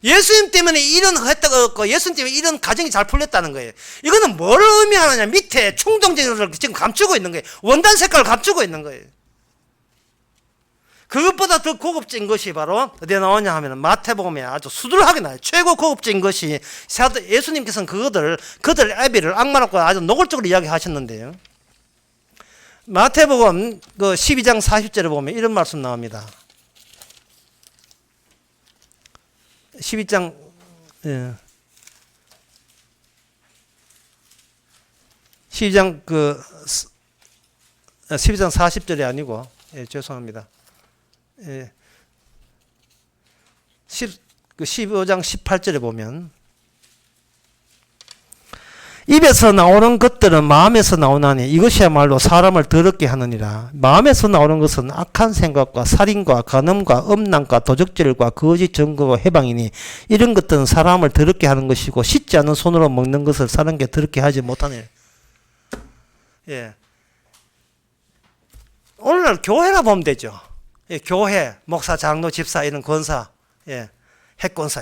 예수님 때문에 이런 혜택을 얻고 예수님 때문에 이런 가정이 잘 풀렸다는 거예요. 이거는 뭘 의미하느냐 밑에 충동적인 것을 지금 감추고 있는 거예요. 원단 색깔을 감추고 있는 거예요. 그것보다 더 고급진 것이 바로 어디에 나오냐 하면 마태복음에 아주 수두룩하게 나와요. 최고 고급진 것이 예수님께서는 그들 애비를 악마라고 아주 노골적으로 이야기하셨는데요. 마태복음 그 12장 40절에 보면 이런 말씀 나옵니다. 12장 12장 40절이 아니고 죄송합니다. 15장 18절에 보면 입에서 나오는 것들은 마음에서 나오나니 이것이야말로 사람을 더럽게 하느니라. 마음에서 나오는 것은 악한 생각과 살인과 간음과 음란과 도적질과 거짓 증거와 해방이니 이런 것들은 사람을 더럽게 하는 것이고 씻지 않은 손으로 먹는 것을 사는 게 더럽게 하지 못하니. 오늘날 교회라 보면 되죠. 교회, 목사, 장로, 집사, 이런 권사, 핵권사.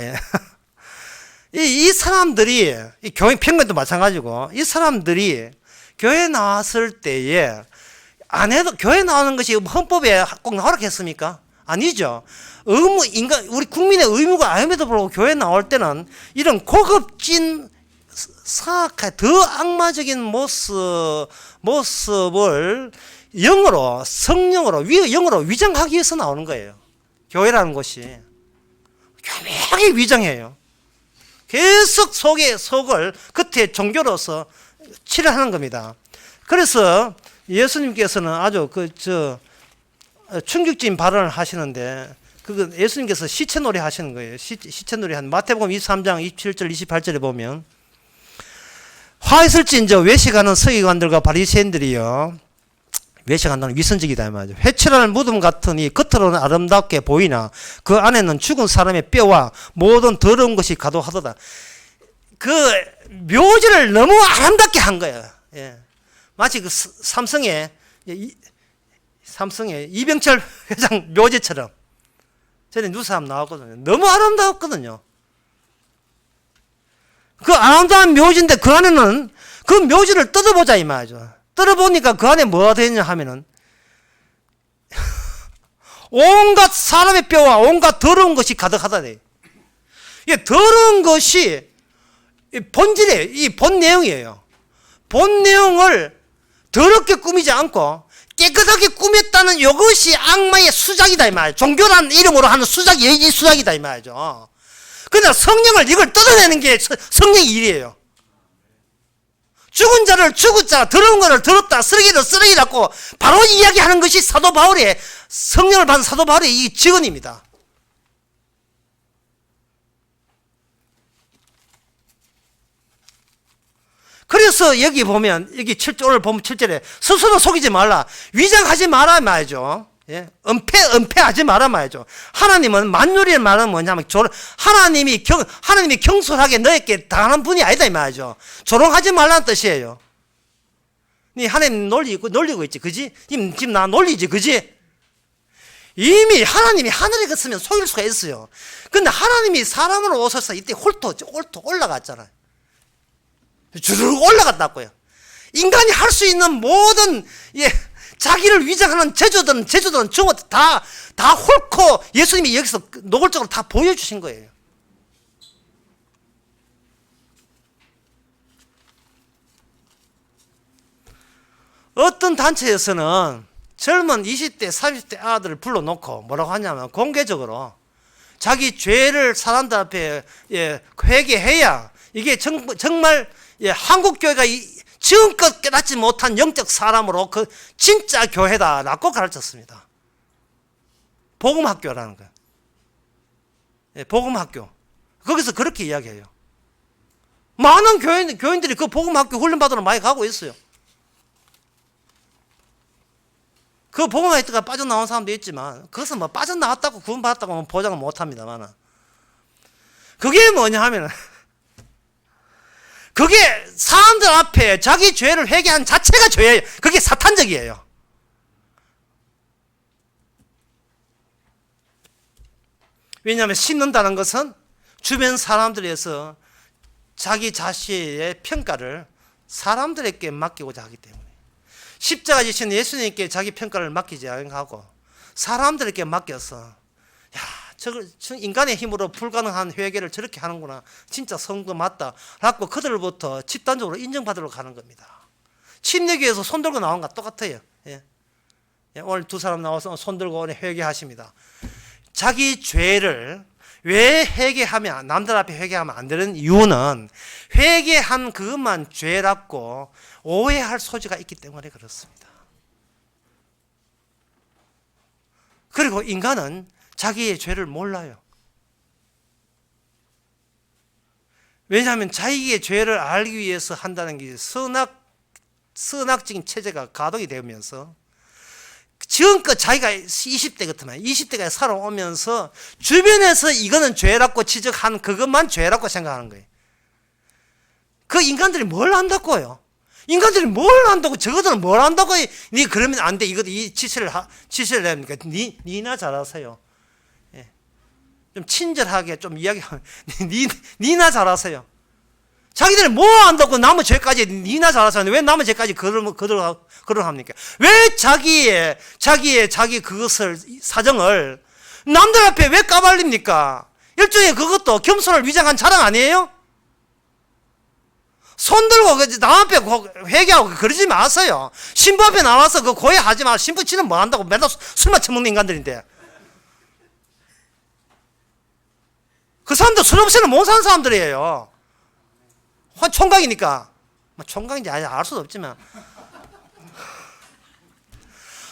이 사람들이, 이 교회 평균도 마찬가지고, 이 사람들이 교회 나왔을 때에, 안 해도, 교회 나오는 것이 헌법에 꼭 허락했습니까? 아니죠. 우리 국민의 의무가 아님에도 불구하고 교회 나올 때는 이런 고급진, 사악한, 더 악마적인 모습을 성령으로 위장하기 위해서 나오는 거예요. 교회라는 것이. 교묘하게 위장해요. 계속 속을 겉에 종교로서 칠하는 겁니다. 그래서 예수님께서는 아주 충격적인 발언을 하시는데, 예수님께서 시체놀이 하시는 거예요. 시체놀이 하는 마태복음 23장 27절 28절에 보면, 화 있을진저 외식하는 서기관들과 바리새인들이요. 외식한다는 위선적이다 이 말이죠. 회칠하는 무덤 같으니 겉으로는 아름답게 보이나 그 안에는 죽은 사람의 뼈와 모든 더러운 것이 가득하도다. 그 묘지를 너무 아름답게 한 거예요. 예. 마치 그 삼성의 이병철 회장 묘지처럼. 전에 뉴스 한번 나왔거든요. 너무 아름다웠거든요. 그 아름다운 묘지인데 그 안에는 그 묘지를 뜯어보자 이 말이죠. 뜯어보니까 그 안에 뭐가 되냐 하면은 온갖 사람의 뼈와 온갖 더러운 것이 가득하다. 이 더러운 것이 본질이에요. 이 본 내용이에요. 본 내용을 더럽게 꾸미지 않고 깨끗하게 꾸몄다는 이것이 악마의 수작이다 이 말이에요. 종교라는 이름으로 하는 수작이 이 수작이다 이 말이죠. 그러나 성령을 이걸 뜯어내는 게 성령의 일이에요. 죽은 자를 죽은 자, 더러운 것을 더럽다, 쓰레기를 쓰레기라고 바로 이야기하는 것이 사도 바울의 성령을 받은 사도 바울의 이 직언입니다. 그래서 여기 보면 여기 7절 오늘 보면 7절에 스스로 속이지 말라, 위장하지 마라 말이죠. 예? 은폐하지 마라 말이죠. 하나님은 만유리의 말은 뭐냐면 하나님이 경솔하게 너에게 당하는 분이 아니다 이 말이죠. 조롱하지 말라는 뜻이에요. 니 하나님 놀리고 있지, 그지? 지금 나 놀리지, 그지? 이미 하나님이 하늘에 갔으면 속일 수가 있어요. 근데 하나님이 사람으로 오셔서 이때 홀토 올라갔잖아요. 주르륵 올라갔다고요. 인간이 할 수 있는 모든 자기를 위장하는 제주들은 정말 다 홀고 예수님이 여기서 노골적으로 다 보여주신 거예요. 어떤 단체에서는 젊은 20대, 30대 아들을 불러놓고 뭐라고 하냐면 공개적으로 자기 죄를 사람들 앞에 회개해야 이게 정말 한국교회가 지금껏 깨닫지 못한 영적 사람으로 그 진짜 교회다라고 가르쳤습니다. 복음학교라는 거예요. 복음학교. 거기서 그렇게 이야기해요. 많은 교인들이 그 복음학교 훈련받으러 많이 가고 있어요. 그 복음학교가 빠져나온 사람도 있지만 그것은 뭐 빠져나왔다고 구원받았다고 보장은 못합니다만, 그게 뭐냐 하면 그게 사람들 앞에 자기 죄를 회개한 자체가 죄예요. 그게 사탄적이에요. 왜냐하면 씻는다는 것은 주변 사람들에서 자기 자신의 평가를 사람들에게 맡기고자 하기 때문에, 십자가 지신 예수님께 자기 평가를 맡기지 않고 사람들에게 맡겨서 저 인간의 힘으로 불가능한 회개를 저렇게 하는구나, 진짜 성도 맞다 라고 그들로부터 집단적으로 인정받으러 가는 겁니다. 침례교에서 손 들고 나온 것 똑같아요. 오늘 두 사람 나와서 손 들고 오늘 회개하십니다. 자기 죄를 왜 회개하면, 남들 앞에 회개하면 안 되는 이유는 회개한 그것만 죄라고 오해할 소지가 있기 때문에 그렇습니다. 그리고 인간은 자기의 죄를 몰라요. 왜냐하면 자기의 죄를 알기 위해서 한다는 게 선악적인 체제가 가동이 되면서 지금껏 자기가 20대 같으면 20대가 살아오면서 주변에서 이거는 죄라고 지적한 그것만 죄라고 생각하는 거예요. 그 인간들이 뭘 안다고요? 인간들이 뭘 안다고? 저거들은 뭘 안다고? 니 그러면 안 돼. 이 지시를 합니까? 니나 잘하세요. 좀 친절하게 좀 이야기하면 니나 잘하세요. 자기들은 뭐 안다고 남의 죄까지 니나 잘하세요. 왜 남의 죄까지 거론합니까? 왜 자기 그것을 사정을 남들 앞에 왜 까발립니까? 일종의 그것도 겸손을 위장한 자랑 아니에요? 손 들고 남 앞에 회개하고 그러지 마세요. 신부 앞에 나와서 그 고해하지 마. 신부 치는 뭐 한다고 맨날 술만 처먹는 인간들인데. 그 사람들 술 없이는 못 사는 사람들이에요. 총각이니까. 총각인지 알 수도 없지만.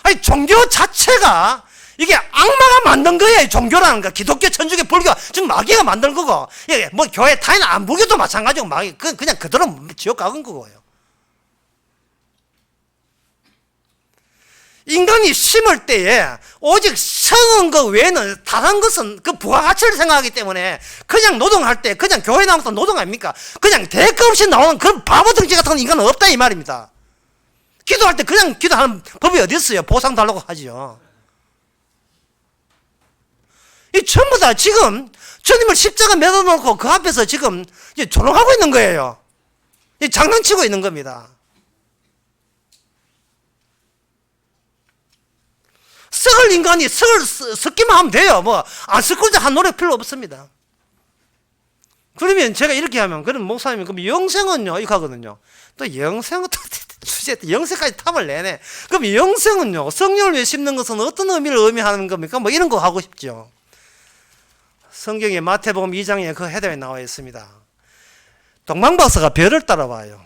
아니, 종교 자체가 이게 악마가 만든 거예요. 종교라는 거. 기독교, 천주교, 불교, 지금 마귀가 만든 거고. 이게 뭐 교회 타이나 안 불교도 마찬가지고 마귀 그냥 그대로 지옥 가는 거고요. 인간이 심을 때에 오직 성은 것 외에는 다른 것은 그 부가가치를 생각하기 때문에 그냥 노동할 때 그냥 교회 나오면서 노동 아닙니까? 그냥 대가 없이 나오는 그런 바보 덩치 같은 인간은 없다 이 말입니다. 기도할 때 그냥 기도하는 법이 어디 있어요? 보상 달라고 하지요. 이 전부 다 지금 주님을 십자가 매달아놓고 그 앞에서 지금 이제 조롱하고 있는 거예요. 장난치고 있는 겁니다. 썩을 인간이 썩기만 하면 돼요. 뭐 안 썩고자 한 노력 필요 없습니다. 그러면 제가 이렇게 하면 그럼 목사님이 그럼 영생은요? 이렇게 하거든요. 또 영생은 또 주제 영생까지 탑을 내네. 그럼 영생은요? 성령을 위해 심는 것은 어떤 의미를 의미하는 겁니까? 뭐 이런 거 하고 싶죠. 성경에 마태복음 2장에 그 해답이 나와 있습니다. 동방박사가 별을 따라와요.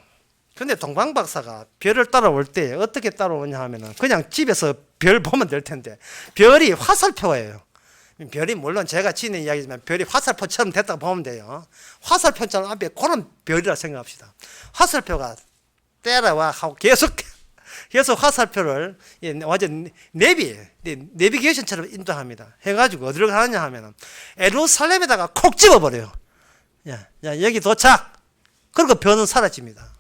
근데 동방박사가 별을 따라올 때 어떻게 따라오냐 하면은 그냥 집에서 별 보면 될 텐데 별이 화살표예요. 별이 물론 제가 지는 이야기지만 별이 화살표처럼 됐다고 보면 돼요. 화살표처럼 앞에 그런 별이라 생각합시다. 화살표가 따라와 하고 계속 화살표를 완전 내비게이션처럼 인도합니다. 해가지고 어디로 가느냐 하면은 예루살렘에다가 콕 집어버려요. 야, 여기 도착. 그리고 별은 사라집니다.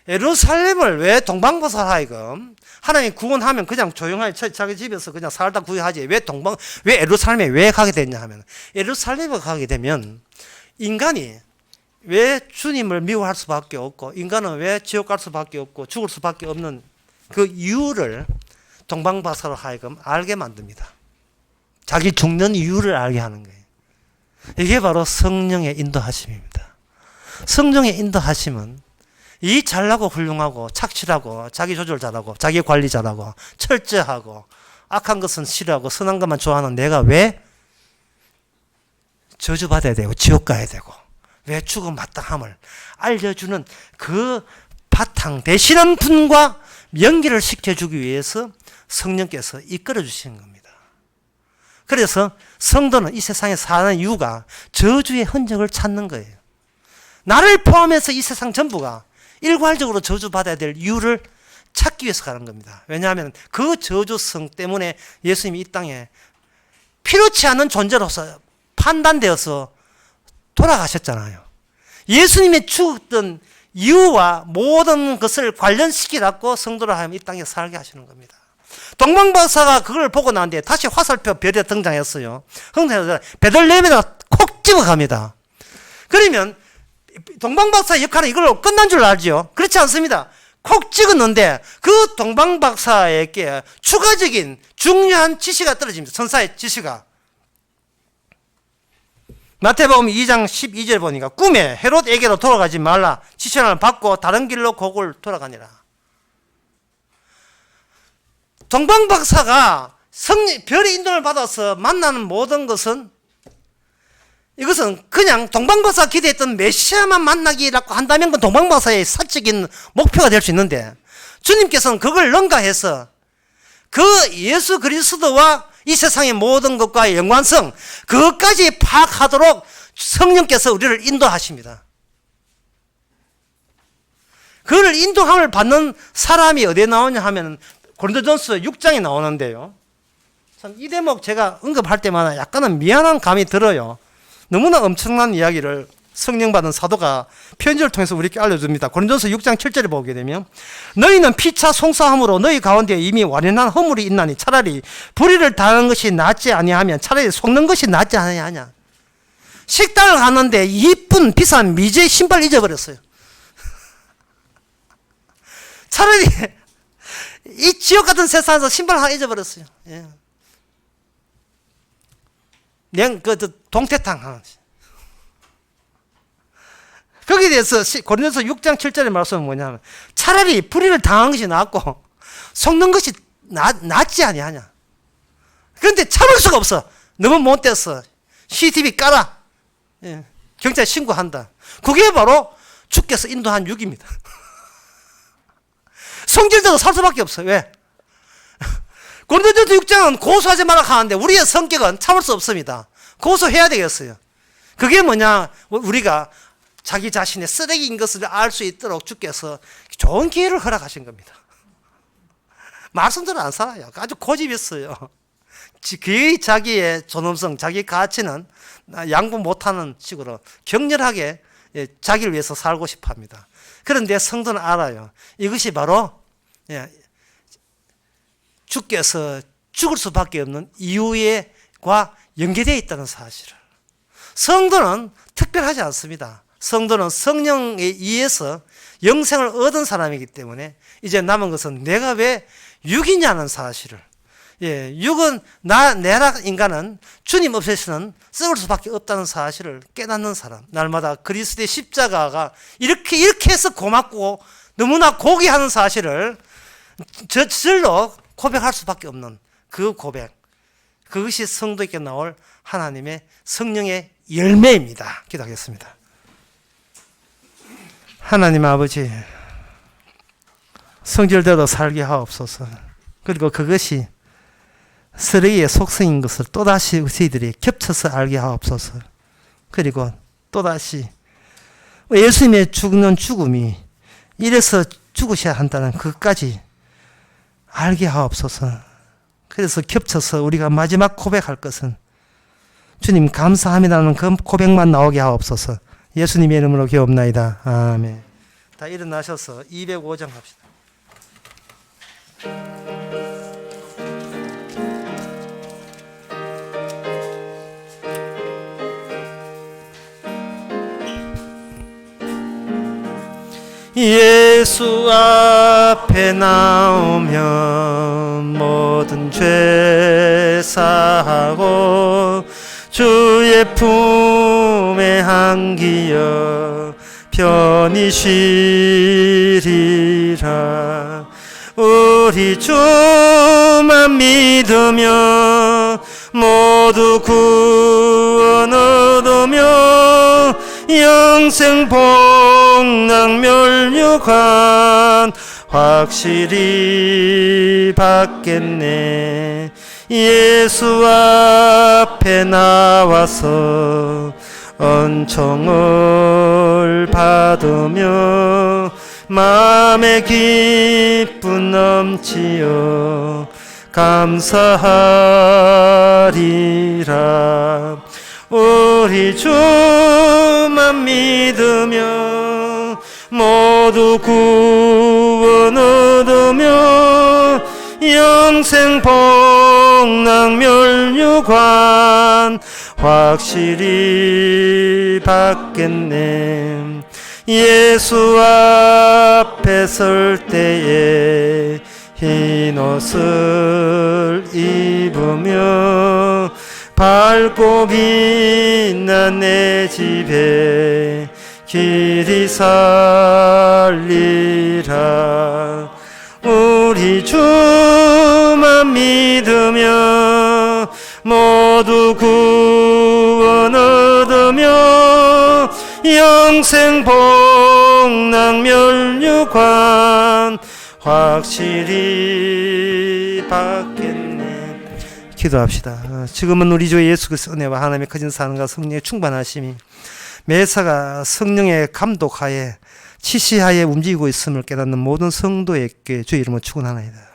예루살렘을 왜 동방박사 하여금 하나님 구원하면 그냥 조용하게 자기 집에서 그냥 살다 구해하지 왜 예루살렘에 왜 가게 됐냐 하면 예루살렘에 가게 되면 인간이 왜 주님을 미워할 수밖에 없고 인간은 왜 지옥 갈 수밖에 없고 죽을 수밖에 없는 그 이유를 동방박사로 하여금 알게 만듭니다. 자기 죽는 이유를 알게 하는 거예요. 이게 바로 성령의 인도하심입니다. 성령의 인도하심은 이 잘나고 훌륭하고 착실하고 자기 조절 잘하고 자기 관리 잘하고 철저하고 악한 것은 싫어하고 선한 것만 좋아하는 내가 왜 저주받아야 되고 지옥 가야 되고 왜 죽음 마땅함을 알려주는 그 바탕 되시는 분과 연결을 시켜주기 위해서 성령께서 이끌어 주시는 겁니다. 그래서 성도는 이 세상에 사는 이유가 저주의 흔적을 찾는 거예요. 나를 포함해서 이 세상 전부가 일괄적으로 저주받아야 될 이유를 찾기 위해서 가는 겁니다. 왜냐하면 그 저주성 때문에 예수님이 이 땅에 필요치 않은 존재로서 판단되어서 돌아가셨잖아요. 예수님이 죽었던 이유와 모든 것을 관련시키라고 성도를 하면 이 땅에 살게 하시는 겁니다. 동방박사가 그걸 보고 난 뒤에 다시 화살표 별이 등장했어요. 베들레헴에다 콕 집어갑니다. 그러면 동방박사의 역할은 이걸로 끝난 줄 알죠? 그렇지 않습니다. 콕 찍었는데 그 동방박사에게 추가적인 중요한 지시가 떨어집니다. 천사의 지시가. 마태복음 2장 12절 보니까 꿈에 헤롯에게로 돌아가지 말라. 지시를 받고 다른 길로 곡을 돌아가니라. 동방박사가 별의 인도를 받아서 만나는 모든 것은 이것은 그냥 동방박사가 기대했던 메시아만 만나기라고 한다면 그 동방박사의 사적인 목표가 될 수 있는데 주님께서는 그걸 능가해서 그 예수 그리스도와 이 세상의 모든 것과의 연관성 그것까지 파악하도록 성령께서 우리를 인도하십니다. 그를 인도함을 받는 사람이 어디에 나오냐 하면 고린도전서 6장에 나오는데요. 참 이 대목 제가 언급할 때마다 약간은 미안한 감이 들어요. 너무나 엄청난 이야기를 성령 받은 사도가 편지를 통해서 우리에게 알려줍니다. 고린도전서 6장 7절에 보게 되면 너희는 피차 송사함으로 너희 가운데 이미 완연한 허물이 있나니 차라리 불의를 당하는 것이 낫지 아니하면 차라리 속는 것이 낫지 아니하냐. 식당을 갔는데 이쁜 비싼 미제 신발 잊어버렸어요. 차라리 이 지옥 같은 세상에서 신발 하나 잊어버렸어요. 예. 동태탕 하나. 거기에 대해서 고린도서 6장 7절의 말씀은 뭐냐면 차라리 불의를 당한 것이 낫고 속는 것이 낫지 아니하냐. 그런데 참을 수가 없어. 너무 못됐어. CCTV 깔아. 예. 경찰에 신고한다. 그게 바로 주께서 인도한 육입니다. 성질대로 살 수밖에 없어. 왜? 고린도전서 6장은 고소하지 말라 하는데 우리의 성격은 참을 수 없습니다. 고소해야 되겠어요. 그게 뭐냐? 우리가 자기 자신의 쓰레기인 것을 알 수 있도록 주께서 좋은 기회를 허락하신 겁니다. 말씀대로 안 살아요. 아주 고집이 있어요. 그의 자기의 존엄성, 자기 가치는 양보 못하는 식으로 격렬하게 자기를 위해서 살고 싶어 합니다. 그런데 성도는 알아요. 이것이 바로 주께서 죽을 수밖에 없는 이유와 연계되어 있다는 사실을. 성도는 특별하지 않습니다. 성도는 성령에 의해서 영생을 얻은 사람이기 때문에 이제 남은 것은 내가 왜 육이냐는 사실을. 육은 내라 인간은 주님 없이서는 썩을 수밖에 없다는 사실을 깨닫는 사람. 날마다 그리스도의 십자가가 이렇게 해서 고맙고 너무나 고귀하는 사실을 저절로 고백할 수밖에 없는 그 고백. 그것이 성도에게 나올 하나님의 성령의 열매입니다. 기도하겠습니다. 하나님 아버지, 성질대로 살게 하옵소서. 그리고 그것이 서로의 속성인 것을 또다시 저희들이 겹쳐서 알게 하옵소서. 그리고 또다시 예수님의 죽는 죽음이 이래서 죽으셔야 한다는 그것까지 알게 하옵소서. 그래서 겹쳐서 우리가 마지막 고백할 것은 주님 감사합니다는 그 고백만 나오게 하옵소서. 예수님의 이름으로 기도옵나이다. 아멘. 다 일어나셔서 205장 합시다. 예수 앞에 나오면 모든 죄 사하고 주의 품에 안기어 편히 쉬리라. 우리 주만 믿으며 모두 구원 얻으며 영생 복락 멸류관 확실히 받겠네. 예수 앞에 나와서 은총을 받으며 마음의 기쁨 넘치어 감사하리라. 우리 주만 믿으며 모두 구원 얻으며 영생 복락 멸류관 확실히 받겠네. 예수 앞에 설 때에 흰 옷을 입으며 밝고 빛난 내 집에 길이 살리라. 우리 주만 믿으며 모두 구원 얻으며 영생 복락 멸류관 확실히 받겠네. 기도합시다. 지금은 우리 주 예수 그리스도의 은혜와 하나님의 커진 사랑과 성령의 충만하심이 매사가 성령의 감독하에 지시하에 움직이고 있음을 깨닫는 모든 성도에게 주의 이름으로 축원하나이다.